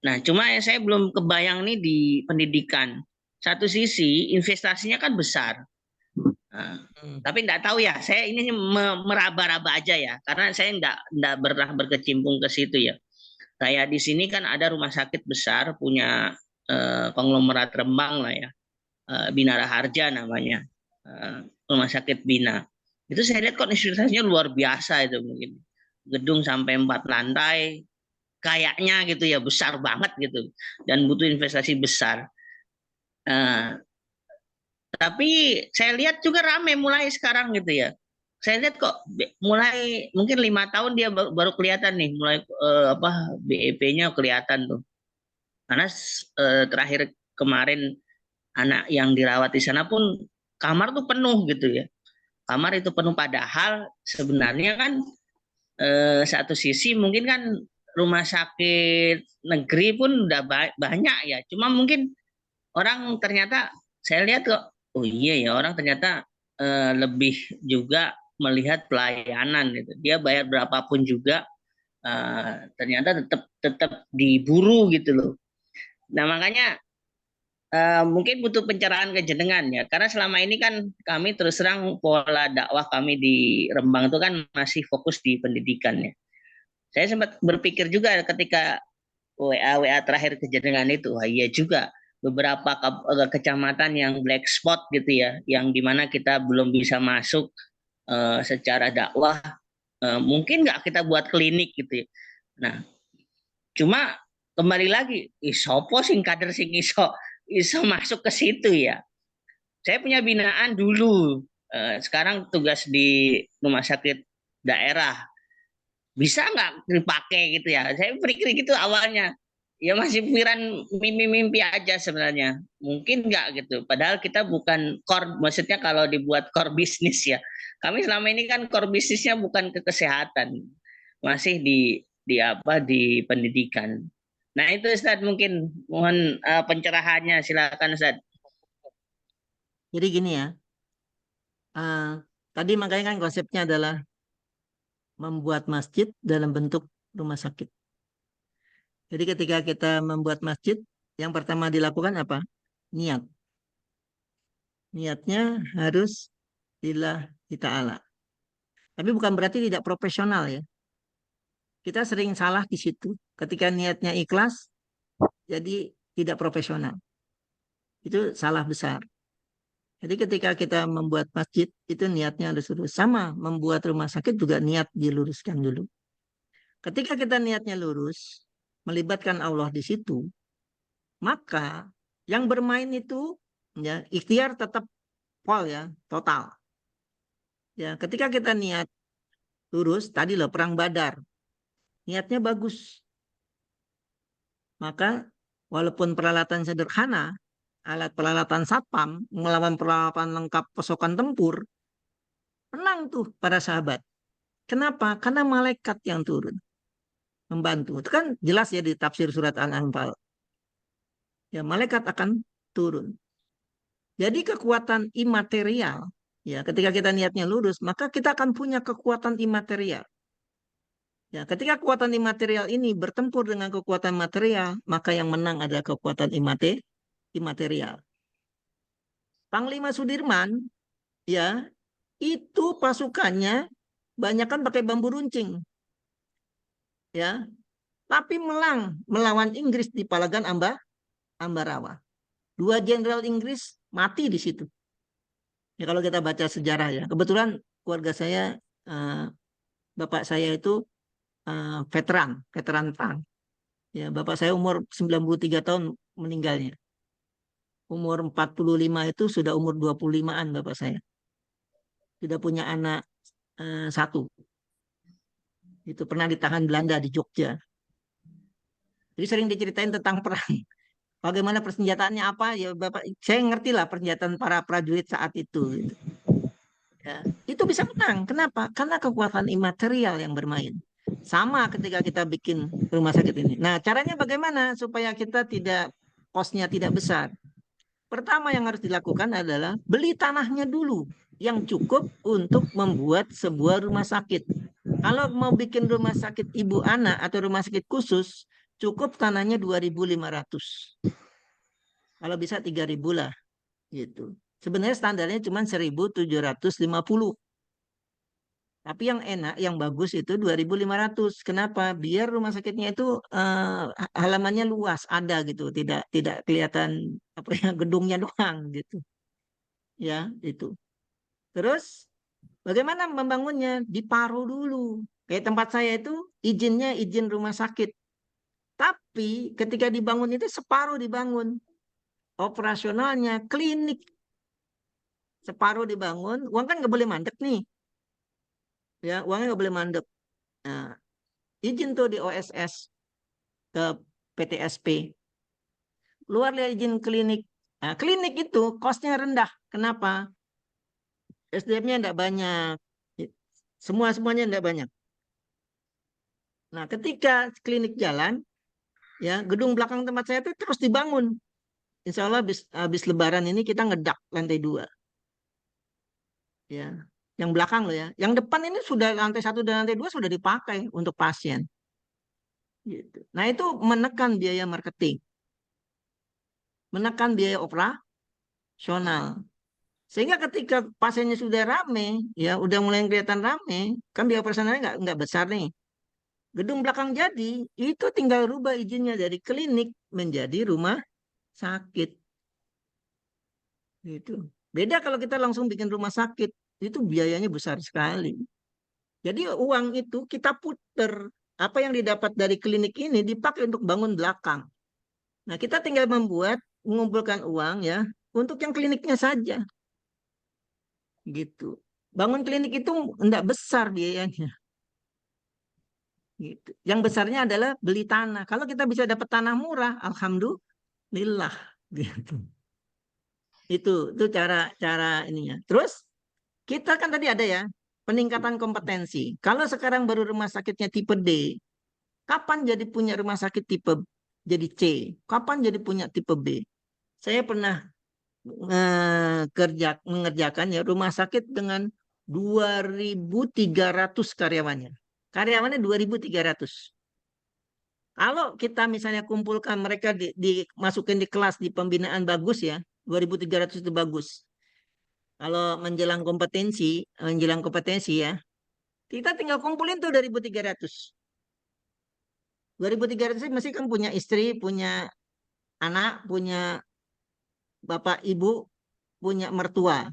Nah, cuma saya belum kebayang nih di pendidikan. Satu sisi investasinya kan besar. Nah, tapi enggak tahu ya, saya ini meraba-raba aja ya, karena saya enggak pernah berkecimpung ke situ ya. Kayak di sini kan ada rumah sakit besar punya konglomerat Rembang lah ya, Bina Raharja namanya, rumah sakit Bina. Itu saya lihat kok investasinya luar biasa itu, mungkin gedung sampai 4 lantai, kayaknya gitu ya, besar banget gitu, dan butuh investasi besar. Tapi saya lihat juga rame mulai sekarang gitu ya. Saya lihat kok mulai mungkin 5 tahun dia baru kelihatan nih, mulai BEP-nya kelihatan tuh. Karena terakhir kemarin anak yang dirawat di sana pun kamar tuh penuh gitu ya. Kamar itu penuh, padahal sebenarnya kan satu sisi mungkin kan rumah sakit negeri pun udah banyak ya. Cuma mungkin orang ternyata saya lihat kok, oh iya ya, orang ternyata lebih juga melihat pelayanan gitu. Dia bayar berapapun juga ternyata tetap diburu gitu loh. Nah, makanya mungkin butuh pencerahan ke jenengan ya, karena selama ini kan kami terus terang pola dakwah kami di Rembang itu kan masih fokus di pendidikan ya. Saya sempat berpikir juga ketika WA terakhir ke jenengan itu, wah iya juga beberapa kecamatan yang black spot gitu ya, yang dimana kita belum bisa masuk secara dakwah, mungkin nggak kita buat klinik gitu ya. Nah, cuma kembali lagi, isopo sing kader sing iso masuk ke situ ya. Saya punya binaan dulu, sekarang tugas di rumah sakit daerah, bisa nggak dipakai gitu ya. Saya pikir gitu awalnya, ya masih pikiran mimpi-mimpi aja sebenarnya, mungkin nggak gitu, padahal kita bukan core, maksudnya kalau dibuat core bisnis ya, kami selama ini kan core bisnisnya bukan ke kesehatan, masih di pendidikan. Nah itu Ustadz, mungkin mohon pencerahannya, silakan Ustadz.
Jadi gini ya, Tadi makanya kan konsepnya adalah membuat masjid dalam bentuk rumah sakit. Jadi ketika kita membuat masjid, yang pertama dilakukan apa? Niat. Niatnya harus lillahi ta'ala. Tapi bukan berarti tidak profesional ya. Kita sering salah di situ. Ketika niatnya ikhlas, jadi tidak profesional. Itu salah besar. Jadi ketika kita membuat masjid, itu niatnya harus lurus. Sama, membuat rumah sakit juga niat diluruskan dulu. Ketika kita niatnya lurus, melibatkan Allah di situ, maka yang bermain itu ya ikhtiar tetap full ya, total. Ya, ketika kita niat lurus, tadi loh perang Badar, niatnya bagus. Maka walaupun peralatan sederhana, alat peralatan satpam melawan peralatan lengkap pasukan tempur, menang tuh para sahabat. Kenapa? Karena malaikat yang turun membantu. Itu kan jelas ya di tafsir surat Al-Anfal. Ya, malaikat akan turun. Jadi kekuatan imaterial, ya, ketika kita niatnya lurus, maka kita akan punya kekuatan imaterial. Ya, ketika kekuatan imaterial ini bertempur dengan kekuatan material, maka yang menang adalah kekuatan imaterial. Panglima Sudirman, ya, itu pasukannya banyak kan pakai bambu runcing, ya, tapi melawan Inggris di Palagan Ambarawa. 2 jenderal Inggris mati di situ. Ya, kalau kita baca sejarah ya, kebetulan keluarga saya, bapak saya itu veteran perang. Ya, bapak saya umur 93 tahun meninggalnya. Umur 45 itu sudah umur 25-an bapak saya. Sudah punya anak 1. Itu pernah ditahan Belanda di Jogja. Jadi sering diceritain tentang perang. Bagaimana persenjataannya apa ya bapak, saya ngerti lah persenjataan para prajurit saat itu. Gitu. Ya, itu bisa menang. Kenapa? Karena kekuatan imaterial yang bermain. Sama ketika kita bikin rumah sakit ini. Nah, caranya bagaimana supaya kita kosnya tidak besar? Pertama yang harus dilakukan adalah beli tanahnya dulu yang cukup untuk membuat sebuah rumah sakit. Kalau mau bikin rumah sakit ibu anak atau rumah sakit khusus, cukup tanahnya 2.500. Kalau bisa 3.000 lah gitu. Sebenarnya standarnya cuma 1.750. Tapi yang enak, yang bagus itu 2.500. Kenapa? Biar rumah sakitnya itu halamannya luas, ada gitu, tidak kelihatan apa ya gedungnya doang gitu. Ya, itu. Terus bagaimana membangunnya? Diparuh dulu. Kayak tempat saya itu izinnya izin rumah sakit. Tapi ketika dibangun itu separuh dibangun. Operasionalnya klinik. Separuh dibangun, uang kan nggak boleh mandek nih. Ya, uangnya nggak boleh mandek. Nah, izin tuh di OSS ke PTSP. Luar dari izin klinik. Nah, klinik itu kosnya rendah. Kenapa? SDM-nya tidak banyak. Semuanya tidak banyak. Nah, ketika klinik jalan, ya gedung belakang tempat saya itu terus dibangun. Insya Allah habis Lebaran ini kita ngedak lantai 2. Ya, yang belakang loh ya. Yang depan ini sudah lantai 1 dan lantai 2 sudah dipakai untuk pasien. Gitu. Nah, itu menekan biaya marketing. Menekan biaya operasional. Sehingga ketika pasiennya sudah rame, ya udah mulai kelihatan rame, kan biaya operasionalnya nggak besar nih. Gedung belakang jadi, itu tinggal rubah izinnya dari klinik menjadi rumah sakit. Gitu. Beda kalau kita langsung bikin rumah sakit, itu biayanya besar sekali. Jadi uang itu kita puter, apa yang didapat dari klinik ini dipakai untuk bangun belakang. Nah, kita tinggal mengumpulkan uang ya untuk yang kliniknya saja. Gitu. Bangun klinik itu enggak besar biayanya. Gitu. Yang besarnya adalah beli tanah. Kalau kita bisa dapat tanah murah, alhamdulillah. Gitu. Itu cara ininya. Terus kita kan tadi ada ya peningkatan kompetensi. Kalau sekarang baru rumah sakitnya tipe D, kapan jadi punya rumah sakit tipe jadi C? Kapan jadi punya tipe B? Saya pernah mengerjakan ya rumah sakit dengan 2.300 karyawannya. Karyawannya 2.300. Kalau kita misalnya kumpulkan mereka dimasukin di kelas di pembinaan bagus ya, 2.300 itu bagus. Kalau menjelang kompetensi ya, kita tinggal kumpulin tuh 2.300. 2.300 mesti kan punya istri, punya anak, punya bapak ibu, punya mertua.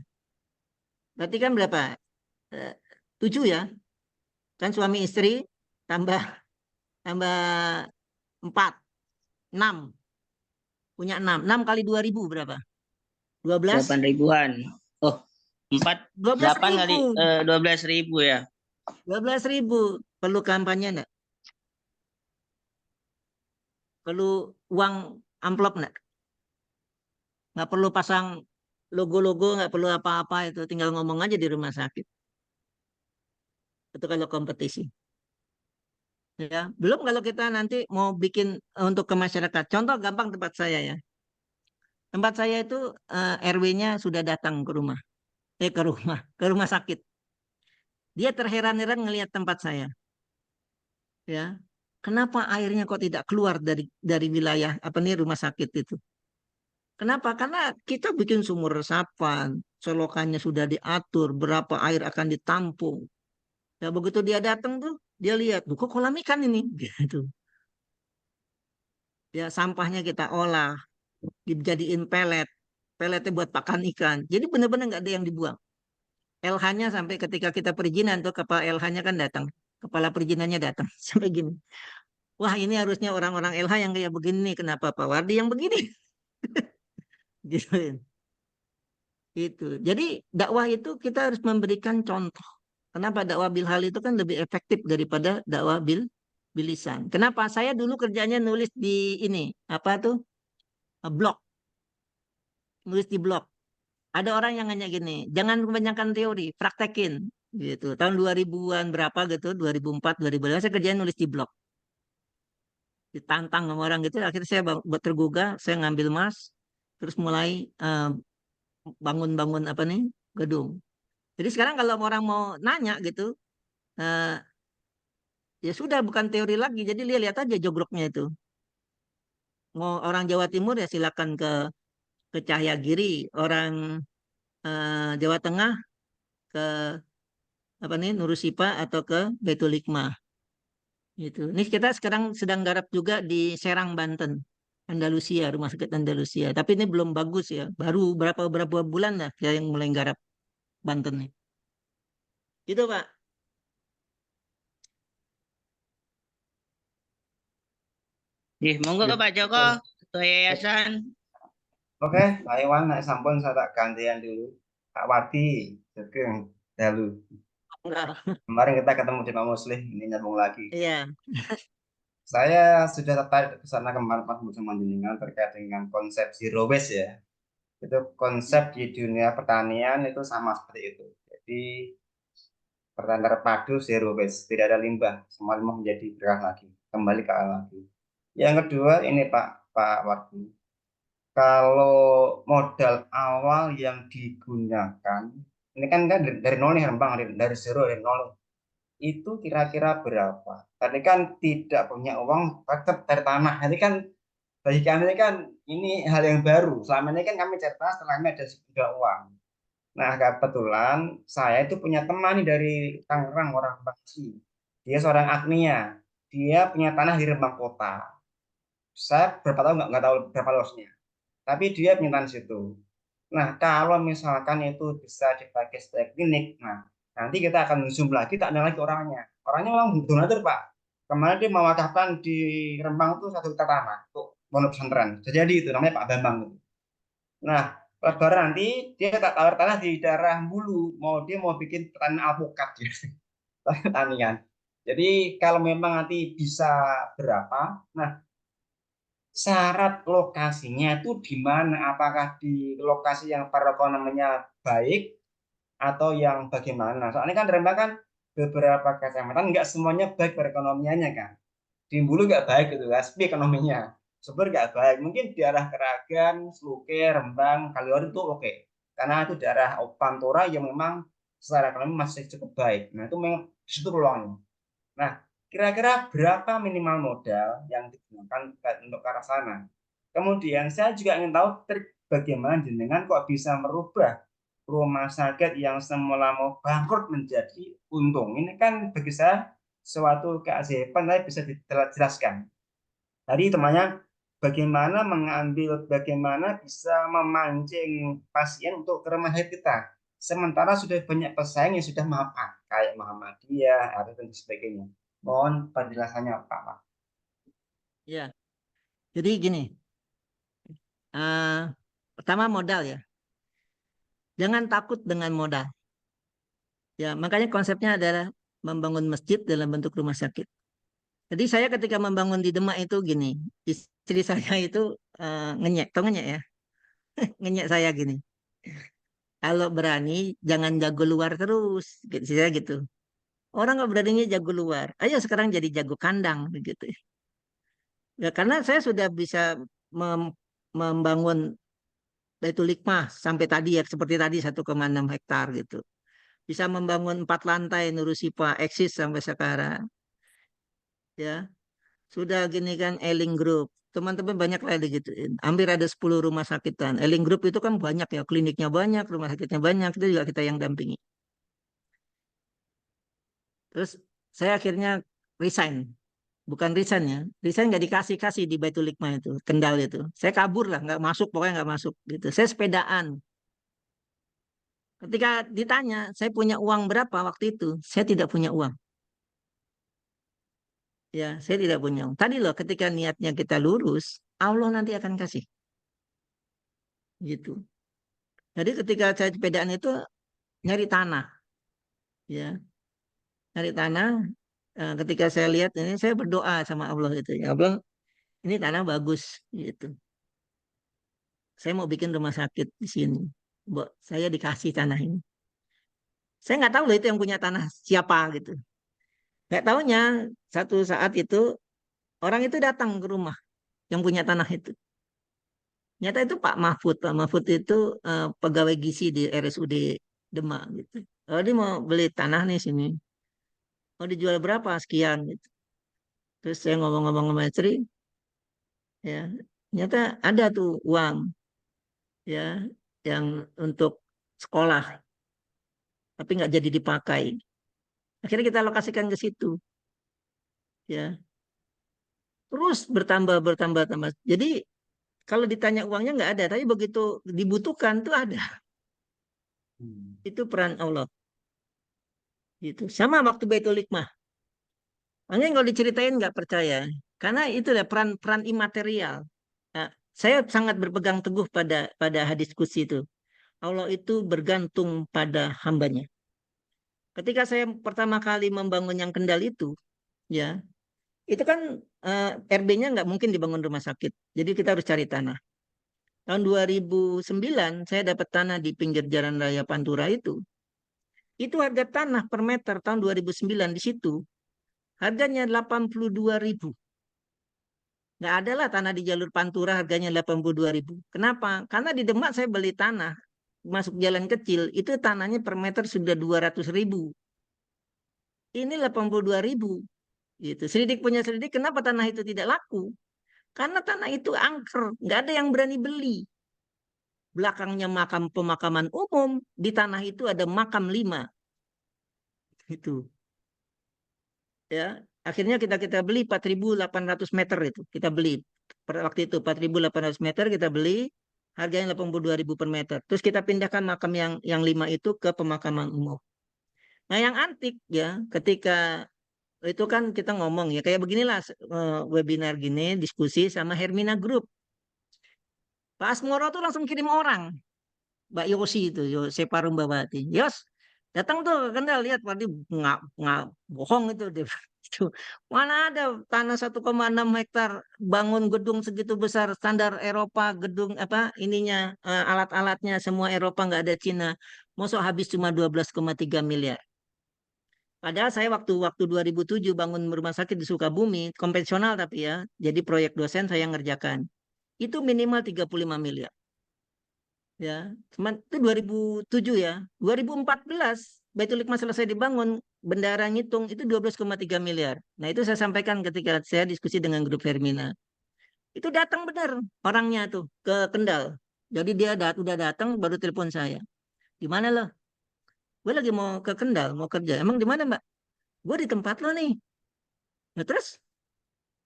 Berarti kan berapa? 7 ya. Kan suami istri tambah tambah 4, 6. Punya 6. 6 kali 2.000 berapa? 12?
8 ribuan. Oh, 8 kali
12.000.
12.000 ya.
12.000. Perlu kampanye enggak? Perlu uang amplop enggak? Nggak perlu pasang logo-logo, nggak perlu apa-apa, itu tinggal ngomong aja di rumah sakit. Itu kalau kompetisi. Ya, belum kalau kita nanti mau bikin untuk ke masyarakat. Contoh gampang tempat saya ya. Tempat saya itu RW-nya sudah datang ke rumah sakit. Dia terheran-heran ngelihat tempat saya. Ya. Kenapa airnya kok tidak keluar dari wilayah apa nih rumah sakit itu? Kenapa? Karena kita bikin sumur resapan, selokannya sudah diatur, berapa air akan ditampung. Ya begitu dia datang tuh, dia lihat, kok kolam ikan ini, gitu. Ya sampahnya kita olah, dijadiin peletnya buat pakan ikan. Jadi benar-benar nggak ada yang dibuang. LH-nya sampai ketika kita perizinan tuh, kepala LH-nya kan datang, kepala perizinannya datang sampai gini. Wah ini harusnya orang-orang LH yang kayak begini, kenapa Pak Wardi yang begini? Gitu. Itu. Jadi dakwah itu kita harus memberikan contoh. Kenapa dakwah bil hal itu kan lebih efektif daripada dakwah bil lisan. Kenapa? Saya dulu kerjanya nulis di ini, apa tuh? Blog, nulis di blog. Ada orang yang nanya gini, jangan kebanyakan teori, praktekin gitu. Tahun 2000-an berapa gitu, 2004, 2005 saya kerjanya nulis di blog. Ditantang sama orang gitu, akhirnya saya tergugah, saya ngambil mas, terus mulai bangun-bangun apa nih, gedung. Jadi sekarang kalau orang mau nanya gitu, eh, ya sudah bukan teori lagi. Jadi lihat aja jogroknya itu. Mau orang Jawa Timur ya silakan ke Cahyagiri, orang Jawa Tengah ke apa nih Nurusipa atau ke Baitul Hikmah. Gitu. Ini kita sekarang sedang garap juga di Serang, Banten. Andalusia, Rumah Sakit Andalusia. Tapi ini belum bagus ya. Baru berapa bulan lah ya yang mulai garap Banten nih. Gitu, Pak.
Monggo
Ya,
Pak Joko,
betul.
Ketua Yayasan.
Oke, Pak Iwan, nek sampun saya tak gantian dulu. Pak Wati, Jegeng, Dalu.
Enggak.
Kemarin kita ketemu di Pak Muslih, ini nyambung lagi.
Iya.
Saya sudah tertarik ke sana kemarin Pak bersama jenengan terkait dengan konsep zero waste ya. Itu konsep di dunia pertanian itu sama seperti itu. Jadi pertanian terpadu zero waste, tidak ada limbah, semua limbah menjadi berkah lagi, kembali ke alam lagi. Yang kedua ini Pak Wardi, kalau modal awal yang digunakan, ini kan dari nol nih Bang, dari zero, dari nol. Itu kira-kira berapa? Tadi kan tidak punya uang, tetap dari tanah. Nanti kan bagi kami kan ini hal yang baru. Selama ini kan kami cerita setelah kami ada sudah uang. Nah, kebetulan saya itu punya teman nih dari Tangerang, orang Bekasi. Dia seorang agnia. Dia punya tanah di Rembang Kota. Saya berapa tahun nggak tahu berapa luasnya. Tapi dia punya tanah situ. Nah, kalau misalkan itu bisa dipakai sebagai klinik, nah nanti kita akan zoom lagi, tak ada lagi orangnya. Orangnya orang donatur, Pak. Kemarin dia mewakafkan di Rembang itu 1 hektar tanah untuk pondok pesantren. Jadi itu namanya Pak Bambang. Nah, lebaran nanti dia tak tawar tanah di daerah Bulu, dia mau bikin pertanian alpukat ya. Pertanian. Jadi kalau memang nanti bisa berapa, nah syarat lokasinya itu di mana? Apakah di lokasi yang perekonomiannya baik atau yang bagaimana? Soalnya kan Rembang kan beberapa kecamatan nggak semuanya baik perekonomiannya kan. Di Bulu nggak baik gitu kan, sepi ekonominya. sumber nggak baik. Mungkin di daerah Keragan, Sluke, Rembang, Kalioreen itu oke. Karena itu daerah Pantura yang memang secara ekonomi masih cukup baik. Nah, itu memang di situ peluangnya. Nah, kira-kira berapa minimal modal yang digunakan untuk ke arah sana? Kemudian saya juga ingin tahu trik bagaimana jenengan kok bisa merubah rumah sakit yang semula mau bangkrut menjadi untung. Ini kan bagi saya suatu keajaiban, tapi bisa dijelaskan. Tadi temannya bagaimana bisa memancing pasien untuk ke rumah sakit kita. Sementara sudah banyak pesaing yang sudah mapan, kayak Muhammadiyah, dan sebagainya. Mohon penjelasannya Pak.
Ya, jadi gini, pertama modal ya. Jangan takut dengan modal. Ya, makanya konsepnya adalah membangun masjid dalam bentuk rumah sakit. Jadi saya ketika membangun di Demak itu gini, istri saya itu ngenyek, tau ngenyek ya? Ngenyek saya gini. Kalau berani jangan jago luar terus, gitu saya gitu. Orang nggak beraninya jago luar. Ayo sekarang jadi jago kandang begitu. Ya karena saya sudah bisa membangun Baitul Hikmah sampai tadi ya seperti tadi 1,6 hektar gitu. Bisa membangun 4 lantai Nurusipa eksis sampai sekarang. Ya, sudah gini kan Eling Group. Teman-teman banyak lah gitu. Hampir ada 10 rumah sakitan. Eling Group itu kan banyak ya, kliniknya banyak, rumah sakitnya banyak, itu juga kita yang dampingi. Terus saya akhirnya resign. Bukan resign ya. Resign nggak dikasih-kasih di Baitul Hikmah itu, Kendal itu. Saya kabur lah, nggak masuk, pokoknya nggak masuk gitu. Saya sepedaan. Ketika ditanya, saya punya uang berapa waktu itu? Saya tidak punya uang. Ya, saya tidak punya uang. Tadi loh, ketika niatnya kita lurus, Allah nanti akan kasih. Gitu. Jadi ketika saya sepedaan itu nyari tanah, ya, nyari tanah. Ketika saya lihat ini, saya berdoa sama Allah itu, ya Allah, ini tanah bagus, gitu. Saya mau bikin rumah sakit di sini. Saya dikasih tanah ini. Saya nggak tahu loh itu yang punya tanah siapa gitu. Nggak taunya satu saat itu orang itu datang ke rumah yang punya tanah itu. Nyata itu Pak Mahfud. Pak Mahfud itu pegawai gizi di RSUD Demak gitu. Oh, dia mau beli tanah nih sini. Mau dijual berapa? Sekian gitu. Terus saya ngomong-ngomong sama istri, ya, nyata ada tuh uang ya yang untuk sekolah, tapi nggak jadi dipakai. Akhirnya kita alokasikan ke situ, ya. Terus bertambah, bertambah, tambah. Jadi kalau ditanya uangnya nggak ada, tapi begitu dibutuhkan tuh ada. Itu peran Allah. Gitu. Sama waktu Baitul Hikmah. Makanya kalau diceritain nggak percaya, karena itu ya peran imaterial. Nah, saya sangat berpegang teguh pada hadis qudsi itu. Allah itu bergantung pada hambanya. Ketika saya pertama kali membangun yang Kendal itu, ya, itu kan RB-nya nggak mungkin dibangun rumah sakit. Jadi kita harus cari tanah. Tahun 2009 saya dapat tanah di pinggir Jalan Raya Pantura itu. Itu harga tanah per meter tahun 2009 di situ. Harganya 82.000. Nggak ada lah tanah di jalur Pantura harganya 82.000. Kenapa? Karena di Demak saya beli tanah. Masuk jalan kecil, itu tanahnya per meter sudah 200.000. Ini 82.000. Gitu. Selidik punya selidik, kenapa tanah itu tidak laku? Karena tanah itu angker, nggak ada yang berani beli. Belakangnya makam pemakaman umum, di tanah itu ada makam 5. Itu. Ya, akhirnya kita beli 4.800 meter itu. Kita beli pada waktu itu 4.800 meter kita beli harganya 82.000 per meter. Terus kita pindahkan makam yang 5 itu ke pemakaman umum. Nah, yang antik ya, ketika itu kan kita ngomong ya kayak beginilah webinar gini diskusi sama Hermina Group. Pak Asmoro tuh langsung kirim orang, Mbak Yosi itu, Yose Parumbawati. Yos, datang tuh ke Kendal lihat, tadi nggak bohong itu dia. Itu mana ada tanah 1,6 hektar bangun gedung segitu besar standar Eropa gedung apa ininya alat-alatnya semua Eropa nggak ada Cina. Mosok habis cuma 12,3 miliar. Padahal saya waktu 2007 bangun rumah sakit di Sukabumi, konvensional tapi ya, jadi proyek dosen saya ngerjakan. Itu minimal 35 miliar. Ya, itu 2007 ya. 2014 Baitul Hikmah selesai dibangun, bendara ngitung itu 12,3 miliar. Nah, itu saya sampaikan ketika saya diskusi dengan grup Fermina. Itu datang benar orangnya tuh ke Kendal. Jadi dia udah datang baru telepon saya. Gimana lo? Gue lagi mau ke Kendal, mau kerja. Emang di mana, Mbak? Gue di tempat lo nih. Nah, terus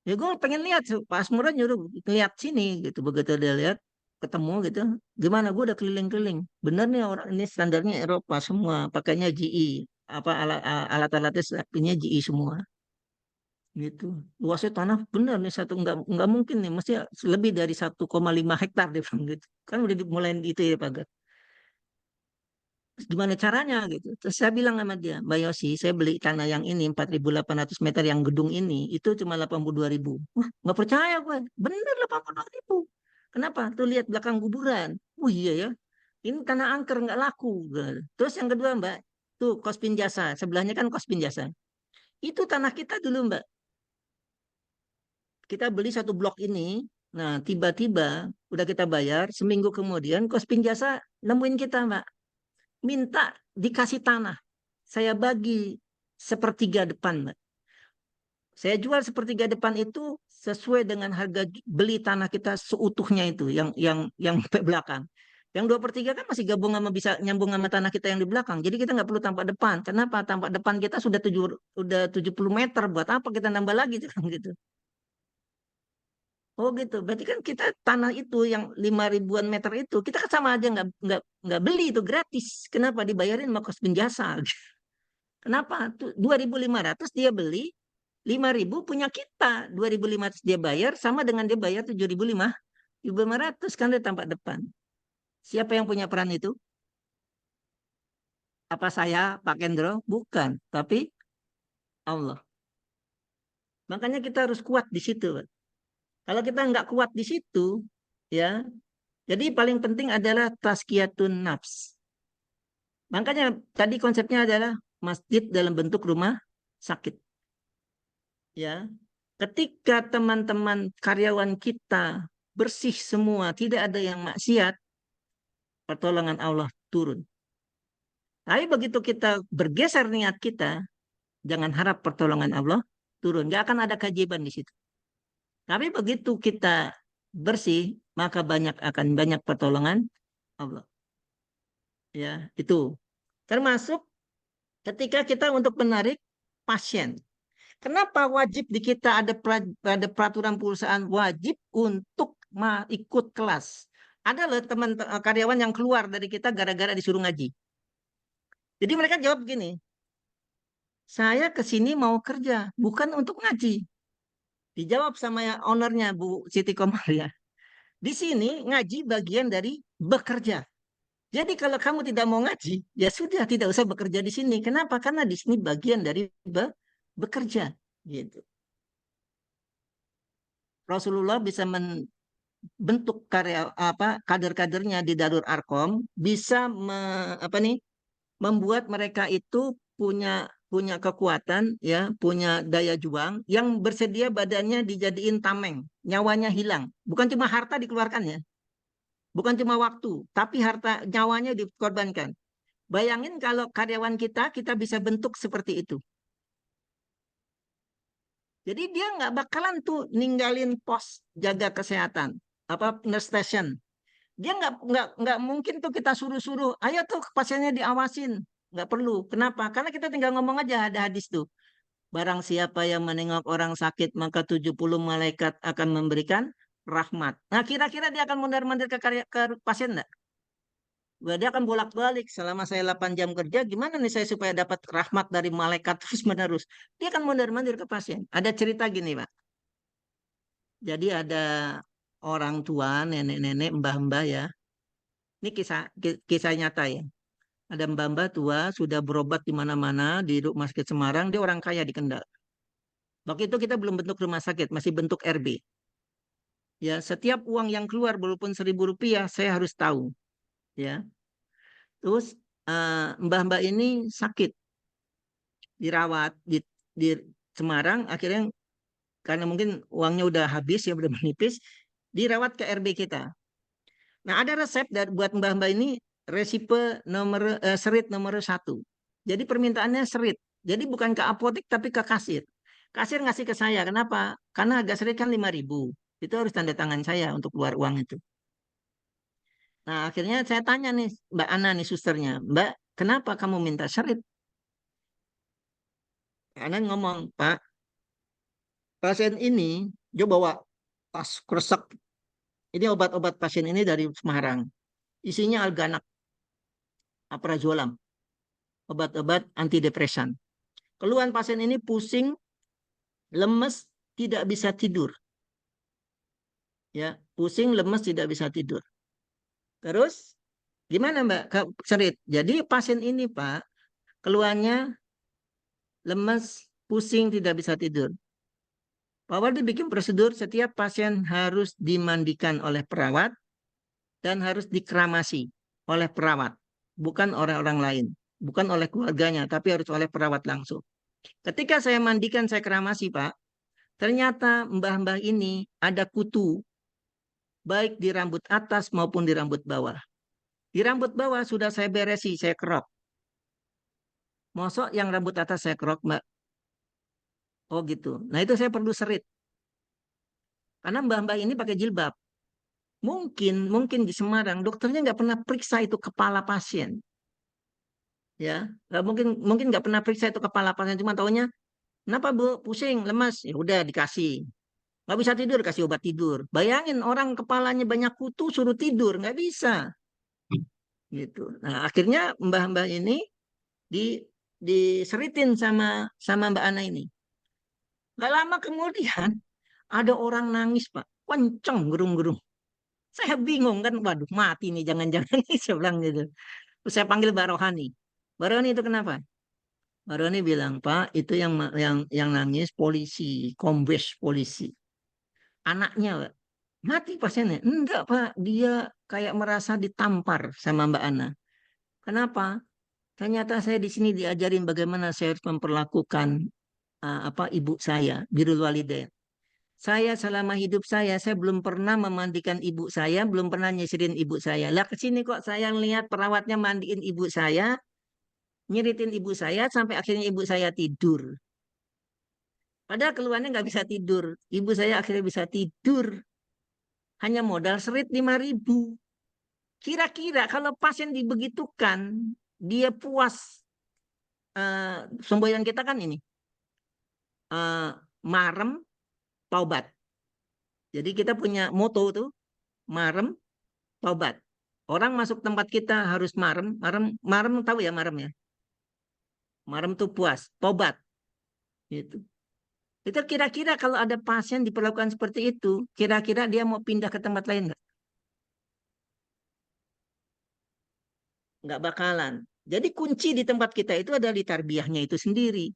ya gue pengen lihat Pak Asmura nyuruh lihat sini gitu. Begitu dia lihat ketemu gitu, gimana, gue udah keliling-keliling, bener nih orang ini standarnya Eropa semua, pakainya GE, apa alat-alatnya punya GE semua gitu. Luasnya tanah bener nih satu, nggak mungkin nih, mesti lebih dari 1,5 hektar dia bilang gitu kan, udah dimulai itu ya Pak. Terus gimana caranya gitu. Terus saya bilang sama dia, Mbak Yosi, saya beli tanah yang ini 4.800 meter yang gedung ini itu cuma 82.000. Wah, nggak percaya gue. Bener 82.000. Kenapa? Tuh lihat belakang kuburan. Oh iya ya. Ini tanah angker nggak laku. Terus yang kedua Mbak, tuh Kospin Jasa. Sebelahnya kan Kospin Jasa. Itu tanah kita dulu Mbak. Kita beli satu blok ini. Nah tiba-tiba udah kita bayar. Seminggu kemudian Kospin Jasa nemuin kita Mbak. Minta dikasih tanah. Saya bagi sepertiga depan, Mbak. Saya jual sepertiga depan itu sesuai dengan harga beli tanah kita seutuhnya itu, yang belakang. Yang 2/3 kan masih gabung sama, bisa nyambung sama tanah kita yang di belakang. Jadi kita nggak perlu tampak depan. Kenapa? Tampak depan kita udah 70 meter. Buat apa kita nambah lagi gitu? Oh gitu. Berarti kan kita tanah itu yang 5.000-an meter itu kita kan sama aja nggak beli itu gratis. Kenapa dibayarin sama kos penjasa? Kenapa? Tuh 2.500 dia beli, 5.000 punya kita, 2.500 dia bayar sama dengan dia bayar 7.500 kan dia tampak depan. Siapa yang punya peran itu? Apa saya, Pak Kendro? Bukan, tapi Allah. Makanya kita harus kuat di situ. Kalau kita nggak kuat di situ, ya, jadi paling penting adalah tazkiyatun nafs. Makanya tadi konsepnya adalah masjid dalam bentuk rumah sakit. Ya, ketika teman-teman karyawan kita bersih semua, tidak ada yang maksiat, pertolongan Allah turun. Tapi begitu kita bergeser niat kita, jangan harap pertolongan Allah turun. Gak akan ada keajaiban di situ. Tapi begitu kita bersih, maka akan banyak pertolongan Allah. Ya, itu. Termasuk ketika kita untuk menarik pasien. Kenapa wajib di kita ada peraturan perusahaan wajib untuk ikut kelas? Ada loh teman karyawan yang keluar dari kita gara-gara disuruh ngaji. Jadi mereka jawab begini, saya ke sini mau kerja, bukan untuk ngaji. Dijawab sama ownernya Bu Siti Komaria. Di sini ngaji bagian dari bekerja. Jadi kalau kamu tidak mau ngaji, ya sudah tidak usah bekerja di sini. Kenapa? Karena di sini bagian dari bekerja. Gitu. Rasulullah bisa bentuk kader-kadernya di Darul Arkom, bisa membuat mereka itu punya kekuatan, ya, punya daya juang, yang bersedia badannya dijadiin tameng, nyawanya hilang, bukan cuma harta dikeluarkan ya, bukan cuma waktu, tapi harta nyawanya dikorbankan. Bayangin kalau karyawan kita bisa bentuk seperti itu. Jadi dia nggak bakalan tuh ninggalin pos jaga kesehatan, nurse station. Dia nggak mungkin tuh kita suruh-suruh, ayo tuh pasiennya diawasin. Nggak perlu. Kenapa? Karena kita tinggal ngomong aja, ada hadis tuh. Barang siapa yang menengok orang sakit, maka 70 malaikat akan memberikan rahmat. Nah, kira-kira dia akan mondar-mandir ke pasien enggak? Dia akan bolak-balik selama saya 8 jam kerja, gimana nih saya supaya dapat rahmat dari malaikat terus-menerus? Dia akan mondar-mandir ke pasien. Ada cerita gini, Pak. Jadi ada orang tua, nenek-nenek, mbah-mbah ya. Ini kisah nyata ya. Ada mbah-mbah tua sudah berobat di mana-mana di Rumah Sakit Semarang, dia orang kaya di Kendal. Waktu itu kita belum bentuk rumah sakit, masih bentuk RB. Ya, setiap uang yang keluar walaupun 1.000 rupiah saya harus tahu. Ya, terus mbah-mbah ini sakit. dirawat di Semarang, akhirnya karena mungkin uangnya udah habis ya, udah menipis, dirawat ke RB kita. Nah, ada resep buat mbah-mbah ini, resipe serit nomor 1. Jadi permintaannya serit. Jadi bukan ke apotek tapi ke kasir. Kasir ngasih ke saya. Kenapa? Karena harga serit kan 5.000. Itu harus tanda tangan saya untuk keluar uang itu. Nah, akhirnya saya tanya nih Mbak Ana nih susternya, Mbak, kenapa kamu minta serit? Ana ngomong, Pak, pasien ini dia bawa tas kresek. Ini obat-obat pasien ini dari Semarang. Isinya Alganak, Aprazolam, obat-obat antidepresan. Keluhan pasien ini pusing, lemes, tidak bisa tidur. Ya, pusing, lemes, tidak bisa tidur. Terus gimana Mbak? Serit. Jadi pasien ini Pak, keluhannya lemes, pusing, tidak bisa tidur. Pak Waldi bikin prosedur setiap pasien harus dimandikan oleh perawat dan harus dikramasi oleh perawat, bukan orang-orang lain, bukan oleh keluarganya, tapi harus oleh perawat langsung. Ketika saya mandikan, saya kramasi Pak, ternyata mbah-mbah ini ada kutu, baik di rambut atas maupun di rambut bawah. Di rambut bawah sudah saya beresi, saya kerok. Mosok yang rambut atas saya kerok, Mbak? Oh gitu. Nah itu saya perlu serit. Karena mbah-mbah ini pakai jilbab. Mungkin di Semarang dokternya nggak pernah periksa itu kepala pasien. Ya, mungkin nggak pernah periksa itu kepala pasien, cuma taunya, kenapa Bu? Pusing, lemas. Ya udah dikasih. Nggak bisa tidur, kasih obat tidur. Bayangin orang kepalanya banyak kutu suruh tidur, nggak bisa. Gitu. Nah akhirnya mbah-mbah ini di diseritin sama Mbak Ana ini. Gak lama kemudian ada orang nangis Pak, kenceng gerung-gerung. Saya bingung kan, waduh mati nih jangan-jangan nih saya bilang gitu. Terus saya panggil Mbak Rohani. Mbak Rohani itu kenapa? Mbak Rohani bilang Pak itu yang nangis polisi, kombes polisi. Anaknya Pak, mati pasiennya. Enggak Pak, dia kayak merasa ditampar sama Mbak Ana. Kenapa? Ternyata saya di sini diajarin bagaimana saya harus memperlakukan ibu saya, birrul walidain. Saya selama hidup saya belum pernah memandikan ibu saya, belum pernah nyisirin ibu saya. Lah kesini kok saya lihat perawatnya mandiin ibu saya, nyiritin ibu saya sampai akhirnya ibu saya tidur. Padahal keluarnya nggak bisa tidur. Ibu saya akhirnya bisa tidur. Hanya modal serit 5.000. Kira-kira kalau pasien dibegitukan, dia puas. Semboyan kita kan ini. Marem, taubat. Jadi kita punya moto tuh, marem, taubat. Orang masuk tempat kita harus marem, marem tahu ya marem ya. Marem tuh puas, tobat. Gitu. Itu kira-kira kalau ada pasien diperlakukan seperti itu, kira-kira dia mau pindah ke tempat lain nggak? Nggak bakalan. Jadi kunci di tempat kita itu adalah di tarbiyahnya itu sendiri.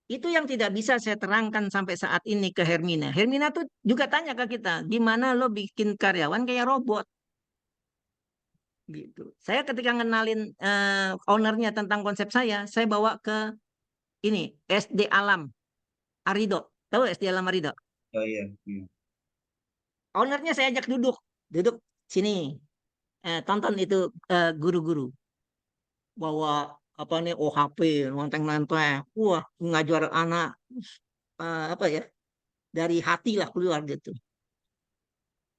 Itu yang tidak bisa saya terangkan sampai saat ini ke Hermina. Hermina tuh juga tanya ke kita, gimana lo bikin karyawan kayak robot? Gitu. Saya ketika ngenalin ownernya tentang konsep saya bawa ke ini SD Alam Arido. Tahu SD Alam Arido?
Oh iya, iya.
Ownernya saya ajak duduk sini, tonton itu guru-guru bawa apa nih OHP, nenteng-nenteng, wah ngajar anak apa ya dari hati lah keluar gitu.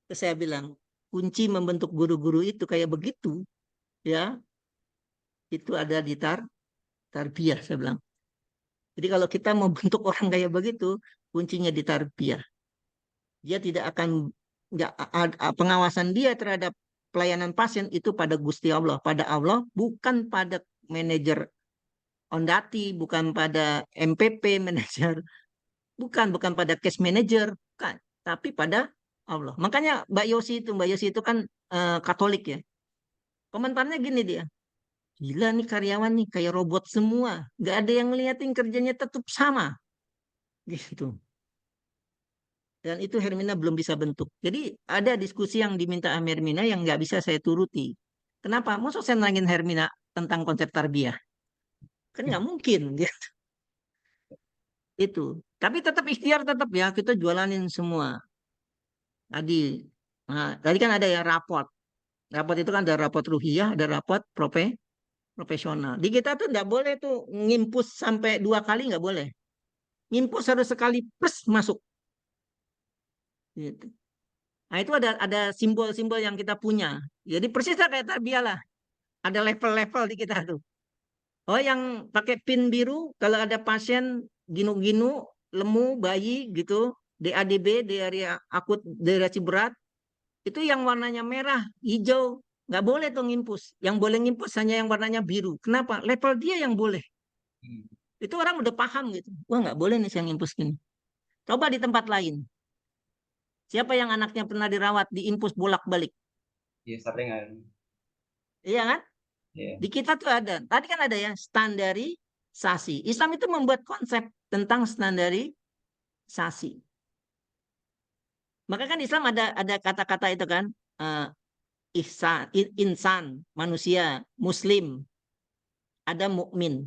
Terus saya bilang kunci membentuk guru-guru itu kayak begitu, ya itu ada di tarbiyah saya bilang. Jadi kalau kita mau bentuk orang kayak begitu, kuncinya di tarbiyah. Dia tidak akan nggak pengawasan dia terhadap pelayanan pasien itu pada Gusti Allah, pada Allah, bukan pada manajer ondati, bukan pada MPP manajer, bukan pada case manager, bukan, tapi pada Allah. Makanya Mbak Yosi itu kan Katolik ya. Komentarnya gini dia, gila nih karyawan nih kayak robot semua, nggak ada yang ngeliatin kerjanya tetap sama, gitu. Dan itu Hermina belum bisa bentuk. Jadi ada diskusi yang diminta sama Hermina yang nggak bisa saya turuti. Kenapa? Maksud saya nangin Hermina tentang konsep tarbiyah? Kan nggak mungkin. Gitu. Itu. Tapi tetap ikhtiar tetap ya, kita jualanin semua. Tadi. Nah, tadi kan ada ya rapot. Rapot itu kan ada rapot ruhiyah, ada rapot profesional. Di kita tuh nggak boleh tuh ngimpus sampai 2 kali nggak boleh. Ngimpus harus sekali plus masuk. Gitu. Nah itu ada simbol-simbol yang kita punya. Jadi persisnya kayak tarbiyah lah. Ada level-level di kita tuh. Oh yang pakai pin biru kalau ada pasien ginu-ginu, lemu, bayi gitu, DADB, diare akut, dehidrasi berat, itu yang warnanya merah, hijau, nggak boleh tuh ngimpus. Yang boleh ngimpus hanya yang warnanya biru. Kenapa? Level dia yang boleh. Itu orang udah paham gitu. Wah nggak boleh nih saya ngimpus gini. Coba di tempat lain. Siapa yang anaknya pernah dirawat, diinpus bolak-balik?
Iya, sering kan.
Iya kan?
Iya.
Di kita tuh ada. Tadi kan ada ya standarisasi. Islam itu membuat konsep tentang standarisasi. Maka kan Islam ada kata-kata itu kan, ihsan, insan, manusia, muslim, ada mukmin.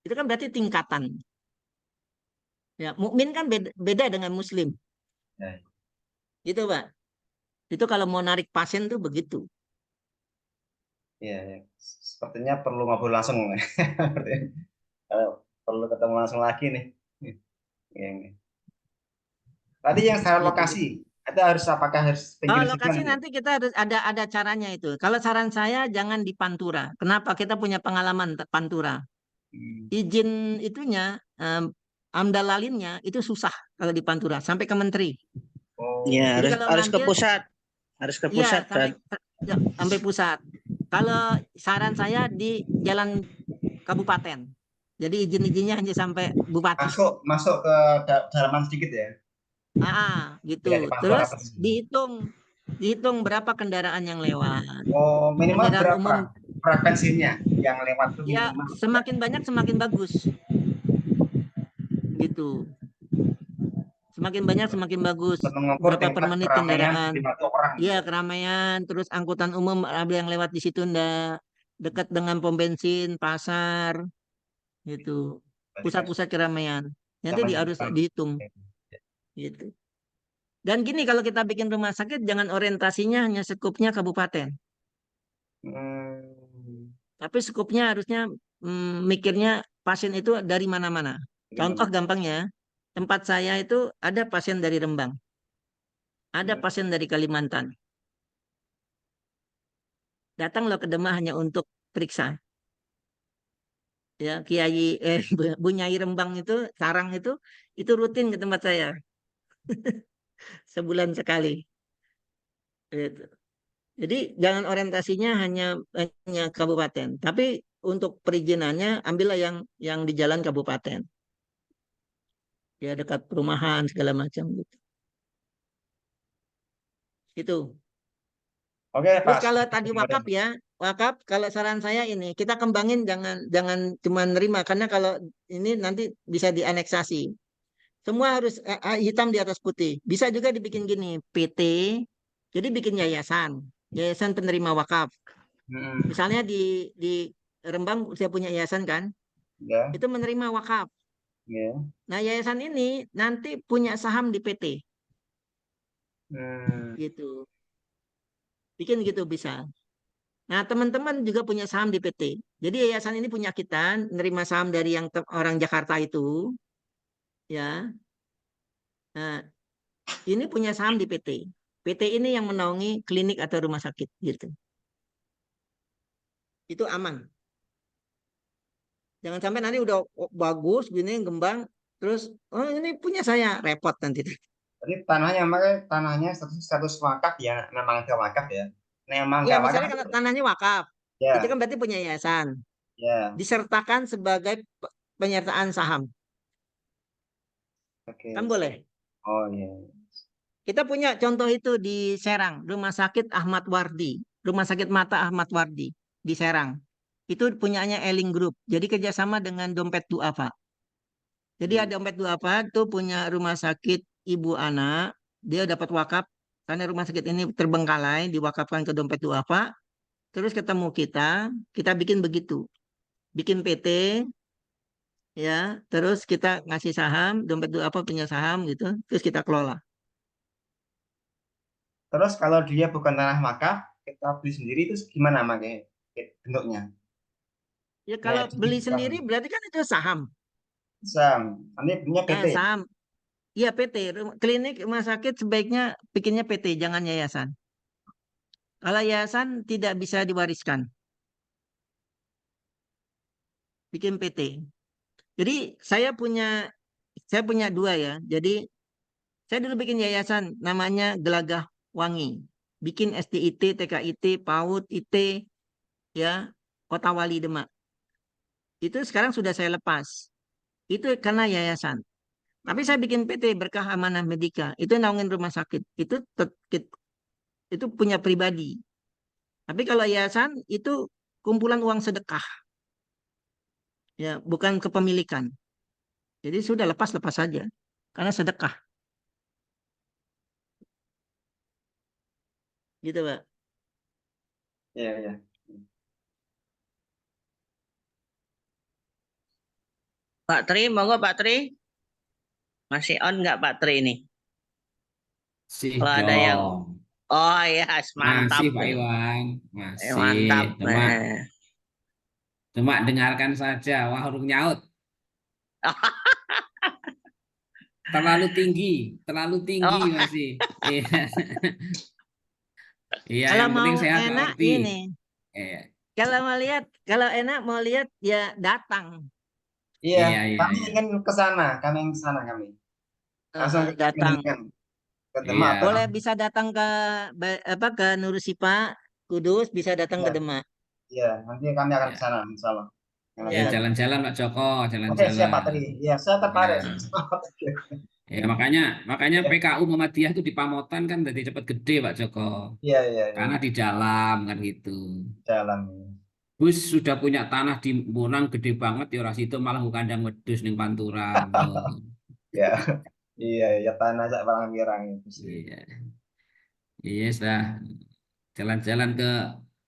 Itu kan berarti tingkatan. Ya, mukmin kan beda dengan muslim.
Ya.
Gitu, Pak. Itu kalau mau narik pasien tuh begitu.
Iya, ya. Sepertinya perlu ngobrol langsung. Kalau perlu ketemu langsung lagi nih. Iya, iya. Tadi yang saran
Gitu.
lokasi, itu apakah harus
Oh,
pinggir
lokasi
sungai?
nanti kita harus ada caranya itu. Kalau saran saya jangan di Pantura. Kenapa? Kita punya pengalaman Pantura. Izin itunya, amdal lalinnya itu susah kalau di Pantura sampai ke menteri.
Oh,
Ya,
Jadi
harus
kalau
harus ke
ngambil,
pusat. Harus ke
iya
pusat,
sampai
Brad.
ya, sampai pusat. Kalau saran saya di jalan kabupaten. Jadi izin-izinnya hanya sampai bupati.
masuk ke dalaman sedikit ya.
Gitu.
Tidak di Pantura
Terus
apa?
dihitung berapa kendaraan yang lewat.
Oh, minimal
Kendaraan
berapa
umum
frekuensinya yang lewat itu
ya
minimal?
semakin banyak semakin bagus. Gitu. Semakin banyak semakin bagus.
Untuk mengukur
Berapa per
tingkat
menit
keramaian
kendaraan.
di mata orang.
Iya, keramaian, terus angkutan umum ada yang lewat di situ ndak dekat dengan pom bensin, pasar, gitu.
Berarti kan
Pusat-pusat keramaian. Nanti
zaman
harus
sekarang.
dihitung, gitu. Dan gini kalau kita bikin rumah sakit jangan orientasinya hanya skupnya kabupaten, tapi skupnya harusnya mikirnya pasien itu dari mana-mana. Contoh
Gimana?
gampangnya, tempat saya itu ada pasien dari Rembang, ada pasien dari Kalimantan. Datang loh ke Demak hanya untuk periksa. Ya, Kiai Bu Nyai Rembang itu, Sarang itu rutin ke tempat saya sebulan sekali. Gitu. Jadi jangan orientasinya hanya kabupaten, tapi untuk perizinannya ambillah yang di jalan kabupaten. Ya dekat perumahan segala macam gitu. Itu.
Oke,
Terus
Pak.
kalau tadi wakaf ya, wakaf kalau saran saya ini kita kembangin jangan jangan cuma nerima karena kalau ini nanti bisa dianeksasi. Semua harus hitam di atas putih. Bisa juga dibikin gini, PT. Jadi bikin yayasan penerima wakaf. Misalnya di Rembang saya punya yayasan kan,
Ya,
itu menerima wakaf.
ya.
Nah yayasan ini nanti punya saham di PT, gitu. Bikin gitu bisa. Nah teman-teman juga punya saham di PT. Jadi yayasan ini punya kita, menerima saham dari yang orang Jakarta itu, ya. Nah ini punya saham di PT. PT ini yang menaungi klinik atau rumah sakit, gitu. Itu aman. Jangan sampai nanti udah bagus gini ngembang terus oh ini punya saya repot nanti.
Jadi tanahnya makanya tanahnya status wakaf ya, memang ada wakaf ya. Memang
Ya
nggak wakaf
misalnya kalau tanahnya wakaf, itu
ya,
kan berarti punya yayasan.
ya.
Disertakan sebagai penyertaan saham. Kan
Oke.
boleh.
Oh iya.
Kita punya contoh itu di Serang, Rumah Sakit Ahmad Wardi, Rumah Sakit Mata Ahmad Wardi di Serang. Itu punyanya Eling Group. Jadi kerjasama dengan Dompet Duafa. Jadi ada Dompet Duafa itu punya rumah sakit ibu anak, dia dapat wakaf karena rumah sakit ini terbengkalai, diwakafkan ke Dompet Duafa. Terus ketemu kita bikin begitu. Bikin PT, ya, terus kita ngasih saham, dompet itu apa punya saham gitu, terus kita kelola.
Terus kalau dia bukan tanah wakaf, kita beli sendiri itu gimana makanya bentuknya?
Ya kalau
Kayak
beli
digital.
sendiri berarti kan itu saham.
Sam, nanti punya PT.
Saham. Iya PT, klinik rumah sakit sebaiknya bikinnya PT, jangan yayasan. Kalau yayasan tidak bisa diwariskan, bikin PT. Jadi saya punya dua ya. Jadi saya dulu bikin yayasan namanya Gelagah Wangi. Bikin STIT, TKIT, PAUD, IT, ya, Kota Wali Demak. Itu sekarang sudah saya lepas. Itu karena yayasan. Tapi saya bikin PT Berkah Amanah Medika. Itu naungin rumah sakit. Itu punya pribadi. Tapi kalau yayasan itu kumpulan uang sedekah, ya, bukan kepemilikan. Jadi sudah lepas-lepas saja. Karena sedekah, gitu, Pak.
Iya, iya.
Pak Tri, monggo Pak Tri. Masih on nggak Pak Tri ini?
Sih
Kalau ada yang,
dong.
oh ya, mantap
Masih Pak
ini.
Iwan, masih.
Mantap.
Cuma dengarkan saja. Wah, urung nyaut. Terlalu tinggi
Oh,
masih. Iya, iya.
Kalau
Yang
mau
penting sehat Pak
enak
Warti.
ini,
Iya,
kalau enak mau lihat ya datang.
Iya,
iya, iya,
kami
iya.
ingin ke sana, kami ingin ke sana kami. Langsung ke
Datang.
Kuningan, ke Demak
Iya,
atau
Boleh bisa datang ke ke Nurusipa, Kudus, bisa datang ke
iya,
Demak.
iya, nanti kami akan ke
iya.
sana, insya Allah. Yang
Iya,
Ya,
lagi.
jalan-jalan Pak Joko,
Oke, siap Pak
jalan-jalan.
Tri. Iya, saya
Iya.
tertarik.
Ya, makanya
Iya,
PKU Muhammadiyah itu di Pamotan kan jadi cepat gede Pak Joko.
iya, iya, iya.
Karena di dalam kan gitu.
Jalan.
Gus sudah punya tanah di Bonang gede banget ya ras itu malah bukan kandang wedhus ning Panturan. Oh,
Ya, iya, iya, tanah sak barang pirang itu sih.
iya. Iya sudah jalan-jalan ke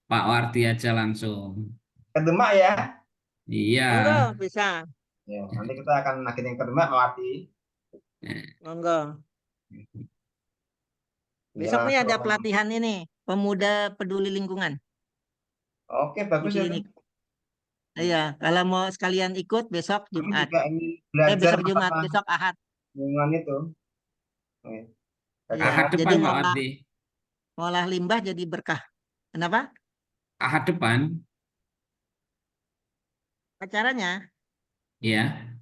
Pak Warti aja langsung.
Ke Demak ya.
Iya.
monggo bisa,
Ya, nanti kita akan akhirnya ke Demak, Melati.
monggo.
Iya,
Besok nih ada
langsung.
pelatihan ini, pemuda peduli lingkungan
Oke,
di
bagus ya.
klinik. Iya, kalau mau sekalian ikut besok
Kami
Jumat.
juga ingin belajar
Besok Jumat,
masalah
besok Ahad.
lingkungan itu. Oke.
Iya,
Ahad
jadi
depan Pak
ngolah
Warti.
ngolah limbah jadi berkah. Kenapa?
Ahad depan.
Acaranya
Iya.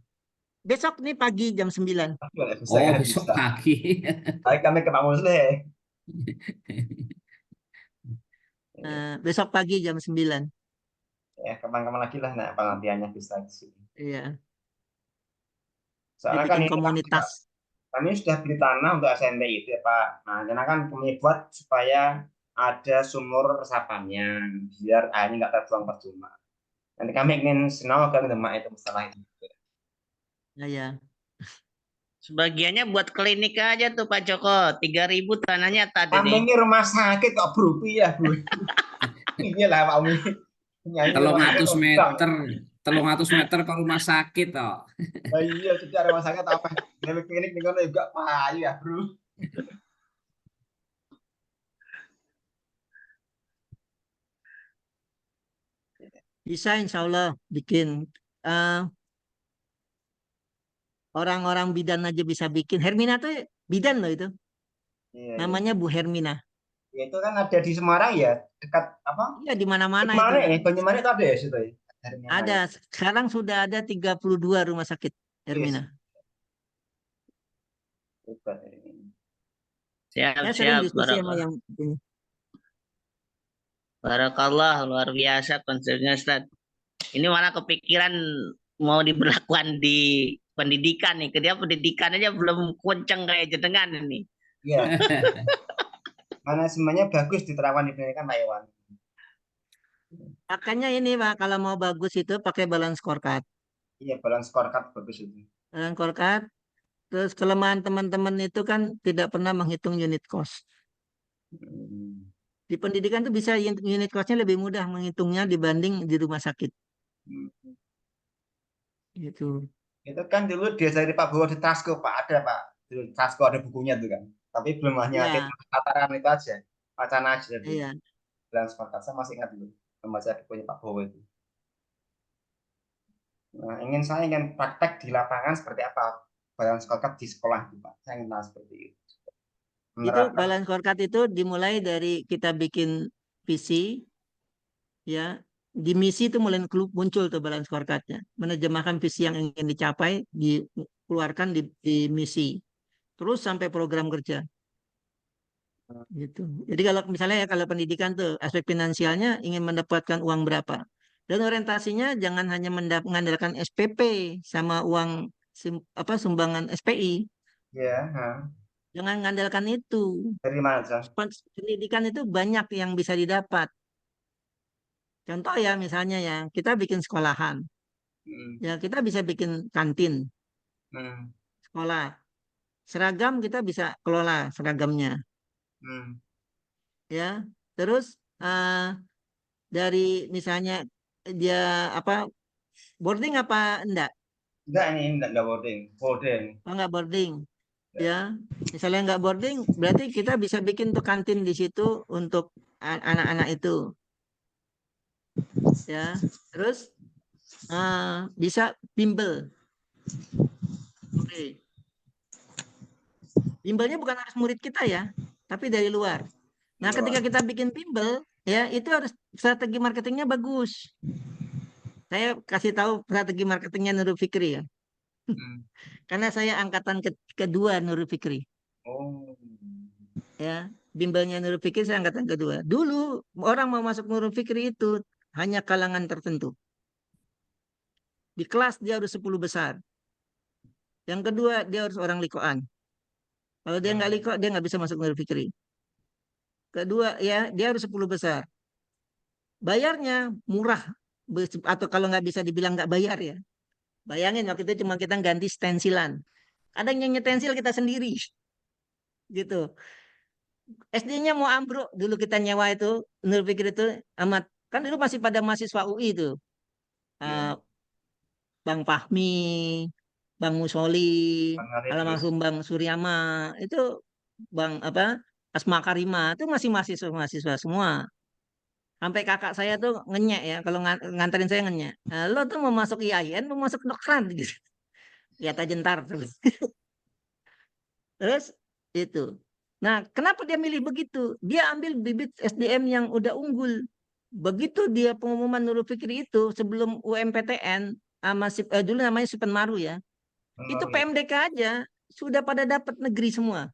besok nih pagi jam 9.
Bisa,
Oh,
kan
besok
bisa.
pagi.
Baik, kami ke Pak Musle.
Besok pagi jam 9.
Ya, kapan-kapan lagi lah, nah, penelitiannya bisa di sini.
Iya,
Soalnya kan
dibikin
ini
komunitas.
kami sudah beli tanah untuk SNT itu ya Pak. Nah, karena kan kami buat supaya ada sumur resapannya, biar airnya nggak terbuang percuma. Nanti kami ingin sinau ke Demak itu masalah itu.
Iya.
sebagiannya buat klinik aja tuh Pak Joko. 3.000 tanahnya tadi
Kami
nih.
ini rumah sakit kok berupiah, Bu. Iya lah Pak Umi. Nyanyi rumah sakit
300
kok bang.
meter, 300 meter ke rumah sakit toh.
Oh, iya, jadi rumah sakit apa? Dari klinik nih kan juga payu ya, Bro.
Bisa insya Allah bikin. eh, Orang-orang bidan aja bisa bikin. Hermina tuh bidan loh itu.
Iya, iya.
Namanya Bu Hermina.
Ya, itu kan ada di Semarang ya, dekat apa?
Iya di mana-mana itu.
Gimana ya? Banyumanik itu ada ya situ ya? Dari mana
Ada.
ya?
Sekarang sudah ada 32 rumah sakit
Yes.
Hermina.
Hebat ini.
Saya sering
Siap-siap.
diskusi sama yang ini.
Barakallah, luar biasa konsepnya Ustaz. Ini malah kepikiran mau diberlakukan di pendidikan nih. Dia pendidikan aja belum kenceng kayak jenengan ini.
Iya, mana semuanya bagus diterapkan di pendidikan Pak Iwan.
Makanya ini Pak, kalau mau bagus itu pakai balance scorecard.
Iya, balance scorecard bagus itu.
Balance scorecard. Terus kelemahan teman-teman itu kan tidak pernah menghitung unit cost.
Hmm.
Di pendidikan tuh bisa unit costnya lebih mudah menghitungnya dibanding di rumah sakit.
Hmm.
gitu.
Itu kan dulu diajari Pak Bowo di Tasko, Pak. Ada, Pak. Di Tasko ada bukunya tuh kan. Tapi belum hanya kita
Ya,
tataran itu aja. Wacana aja dulu.
iya.
Bilang sepakat. Saya masih ingat dulu. Membaca bukunya Pak Bowo itu. Nah, saya ingin praktek di lapangan seperti apa balance scorecard di sekolah itu, Pak. Saya ingin tahu seperti itu.
Itu
Menerapkan.
balance scorecard itu dimulai dari kita bikin visi, ya. Di misi itu mulai muncul tuh balance scorecardnya. Menerjemahkan visi yang ingin dicapai, dikeluarkan di misi. Terus sampai program kerja. Gitu. Jadi kalau misalnya ya kalau pendidikan tuh aspek finansialnya ingin mendapatkan uang berapa. Dan orientasinya jangan hanya mengandalkan SPP sama uang sumbangan SPI.
Ya, ha.
Jangan mengandalkan itu.
Dari mana, John?
Pendidikan itu banyak yang bisa didapat. Contoh ya misalnya ya kita bikin sekolahan.
Hmm.
Ya kita bisa bikin kantin
Hmm.
sekolah. Seragam kita bisa kelola seragamnya.
Hmm.
Ya. Terus dari misalnya dia apa boarding apa enggak?
Enggak, ini enggak boarding. Boarding.
Oh, enggak boarding.
Ya.
Ya, misalnya enggak boarding, berarti kita bisa bikin tuh kantin di situ untuk anak-anak itu. Ya, terus bisa bimbel. Oke. Bimbelnya bukan harus murid kita ya, tapi dari luar. Nah, ketika kita bikin bimbel, ya itu harus strategi marketingnya bagus. Saya kasih tahu strategi marketingnya Nurul Fikri ya,
Hmm.
karena saya angkatan kedua Nurul Fikri.
Oh.
Ya, bimbelnya Nurul Fikri saya angkatan kedua. Dulu orang mau masuk Nurul Fikri itu hanya kalangan tertentu. Di kelas dia harus 10 besar. Yang kedua dia harus orang likoan. Kalau dia nggak liko dia nggak bisa masuk Nurul Fikri. Kedua ya dia harus 10 besar. Bayarnya murah atau kalau nggak bisa dibilang nggak bayar ya. Bayangin waktu itu cuma kita ganti stensilan. Kadang yang nyetensil kita sendiri gitu. SD-nya mau ambruk dulu kita nyewa itu Nurul Fikri itu amat kan dulu masih pada mahasiswa UI itu.
Ya.
Bang Fahmi, Bang Musoli,
Bang Haridrus.
almarhum Bang Suryama, itu Bang apa Asma Karima itu masih mahasiswa semua. Sampai kakak saya tuh ngenyek ya kalau nganterin saya ngenyek. Lo tuh mau masuk IAIN, mau masuk kedokteran gitu. Lihat aja ntar terus. Terus itu. Nah, kenapa dia milih begitu? Dia ambil bibit SDM yang udah unggul. Begitu dia pengumuman Nurul Fikri itu sebelum UMPTN sama dulu namanya Sipenmaru ya. Itu
Menurut.
PMDK aja sudah pada dapat negeri semua.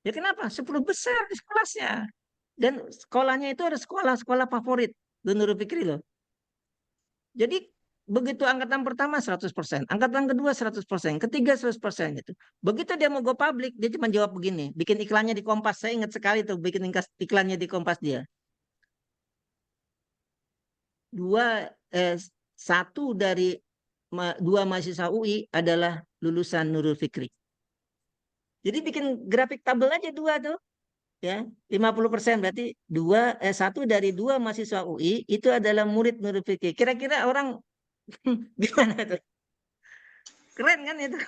Ya kenapa? 10 besar di kelasnya. Dan sekolahnya itu ada sekolah-sekolah favorit. Nurul Fikri loh. Jadi begitu angkatan pertama 100%, angkatan kedua 100%, ketiga 100% gitu. Begitu dia mau go public, dia cuma jawab begini, bikin iklannya di Kompas. Saya ingat sekali tuh bikin iklannya di Kompas dia. Dua satu dari dua mahasiswa UI adalah lulusan Nurul Fikri. Jadi bikin grafik tabel aja dua tuh, ya 50% berarti satu dari dua mahasiswa UI itu adalah murid Nurul Fikri. Kira-kira orang gimana tuh? Keren kan itu?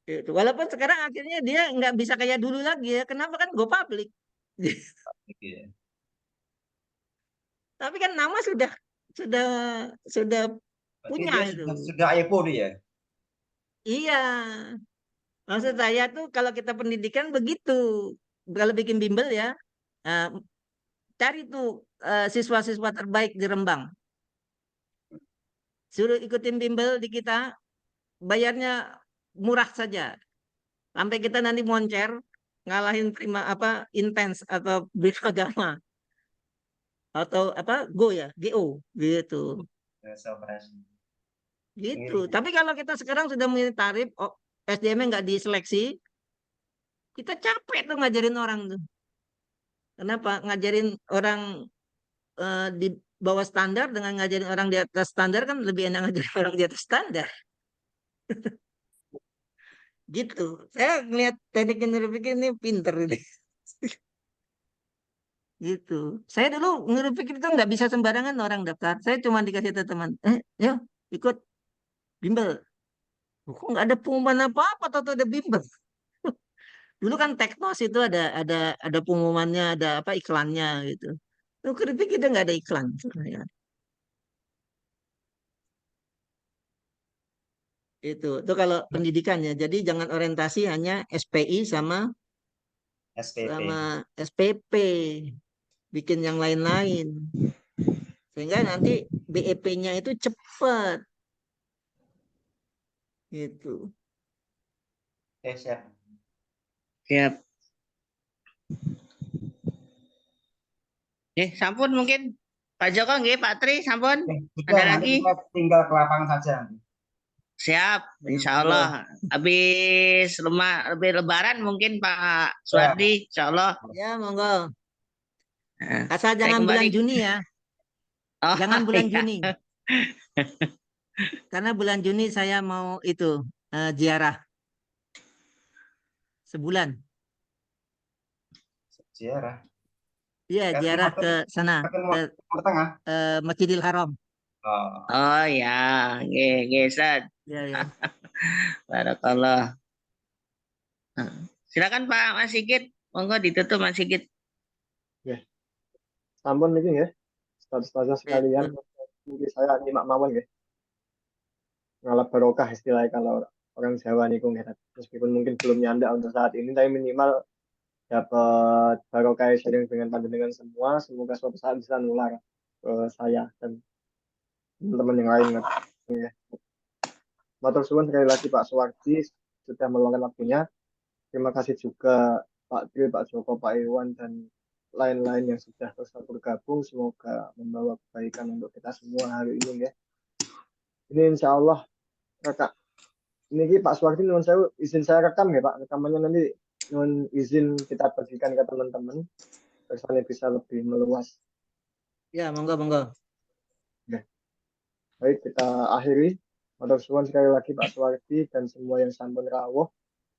Itu. Walaupun sekarang akhirnya dia nggak bisa kayak dulu lagi ya. Kenapa kan go public?
Ya.
Tapi kan nama sudah sudah
Berarti
punya
dia
itu.
sudah IPO dia.
Iya. Maksud saya tuh kalau kita pendidikan begitu. Kalau bikin bimbel ya, eh, cari tuh siswa-siswa terbaik di Rembang. Suruh ikutin bimbel di kita, bayarnya murah saja. Sampai kita nanti moncer, ngalahin prima apa intens atau Agama atau apa GO gitu.
Jasa operasi.
Gitu.
Ini.
Tapi kalau kita sekarang sudah mulai tarif, SDM-nya nggak diseleksi, kita capek tuh ngajarin orang tuh. Kenapa? Ngajarin orang di bawah standar dengan ngajarin orang di atas standar kan lebih enak ngajarin orang di atas standar. Gitu. Saya ngeliat teknik Nurul Fikri ini pinter ini. Gitu. Saya dulu pikir itu nggak bisa sembarangan orang daftar. Saya cuma dikasih tahu teman, yuk ikut bimbel. Kok nggak ada pengumuman apa-apa, atau ada bimbel. Dulu kan Teknos itu ada pengumumannya, ada apa iklannya gitu. Tuh keripik kita nggak ada iklan. Ya, itu kalau pendidikannya. Jadi jangan orientasi hanya SPI sama
SPP.
SPP, bikin yang lain-lain. Sehingga nanti BEP-nya itu cepat. Gitu.
Siap.
Siap. Sampun mungkin Pak Joko nggih, Pak Tri, sampun.
Sudah,
Ada
nanti
lagi?
kita tinggal ke lapangan saja.
Siap, insya Allah. Habis lebih Lebaran mungkin Pak Suwardi, insya Allah.
Ya, monggo.
Nah,
Asal
saya
jangan bulan
kembali.
Juni ya.
Oh,
Jangan bulan
iya.
Juni. Karena bulan Juni saya mau itu ziarah sebulan.
Ziarah.
Iya,
Ke
ziarah
Timur
ke sana, ke
Timur Tengah.
Masjidil Haram.
Oh.
Oh ya, nggih, Ustaz.
Ya, ya.
Barakallah. Nah, silakan Pak Mas Sigit, monggo ditutup Mas Sigit.
Ya, sampun ini ya, ustaz-ustazah sekalian,
Betul.
mungkin saya nyimak mawon ya, ngalap barokah istilahnya kalau orang Jawa nih ya. Meskipun mungkin belum nyanda untuk saat ini, tapi minimal dapat barokah sharing dengan panjenengan semua. Semoga suatu saat bisa nular ke saya dan teman-teman yang lain. Ya. Matur suwun sekali lagi Pak Suwardi sudah meluangkan waktunya. Terima kasih juga Pak Tri, Pak Joko, Pak Iwan, dan lain-lain yang sudah terus bergabung. Semoga membawa kebaikan untuk kita semua hari ini ya. Ini insya Allah kakak. Ini Pak Suwardi, izin saya rekam ya Pak. Rekamannya nanti izin kita bagikan ke teman-teman. Kesannya bisa lebih meluas.
Ya, monggo, monggo.
Ya. Baik, kita akhiri. Matur suwun sekali lagi Pak Suwardi dan semua yang sampun rawuh.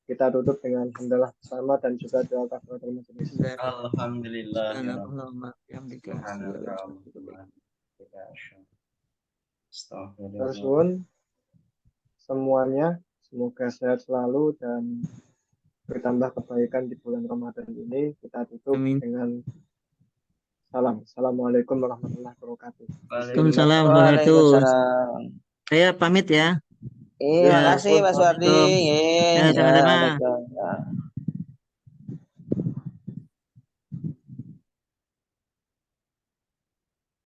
Kita tutup dengan hamdalah bersama dan juga doa kafaratul majelis.
Alhamdulillah.
Matur suwun semuanya, semoga sehat selalu dan bertambah kebaikan di bulan Ramadan ini. Kita tutup
Amin.
dengan salam. Assalamualaikum warahmatullahi wabarakatuh.
Waalaikumsalam warahmatullahi wabarakatuh. Saya pamit ya.
Terima kasih Pak Suwardi.
Ya, sama-sama.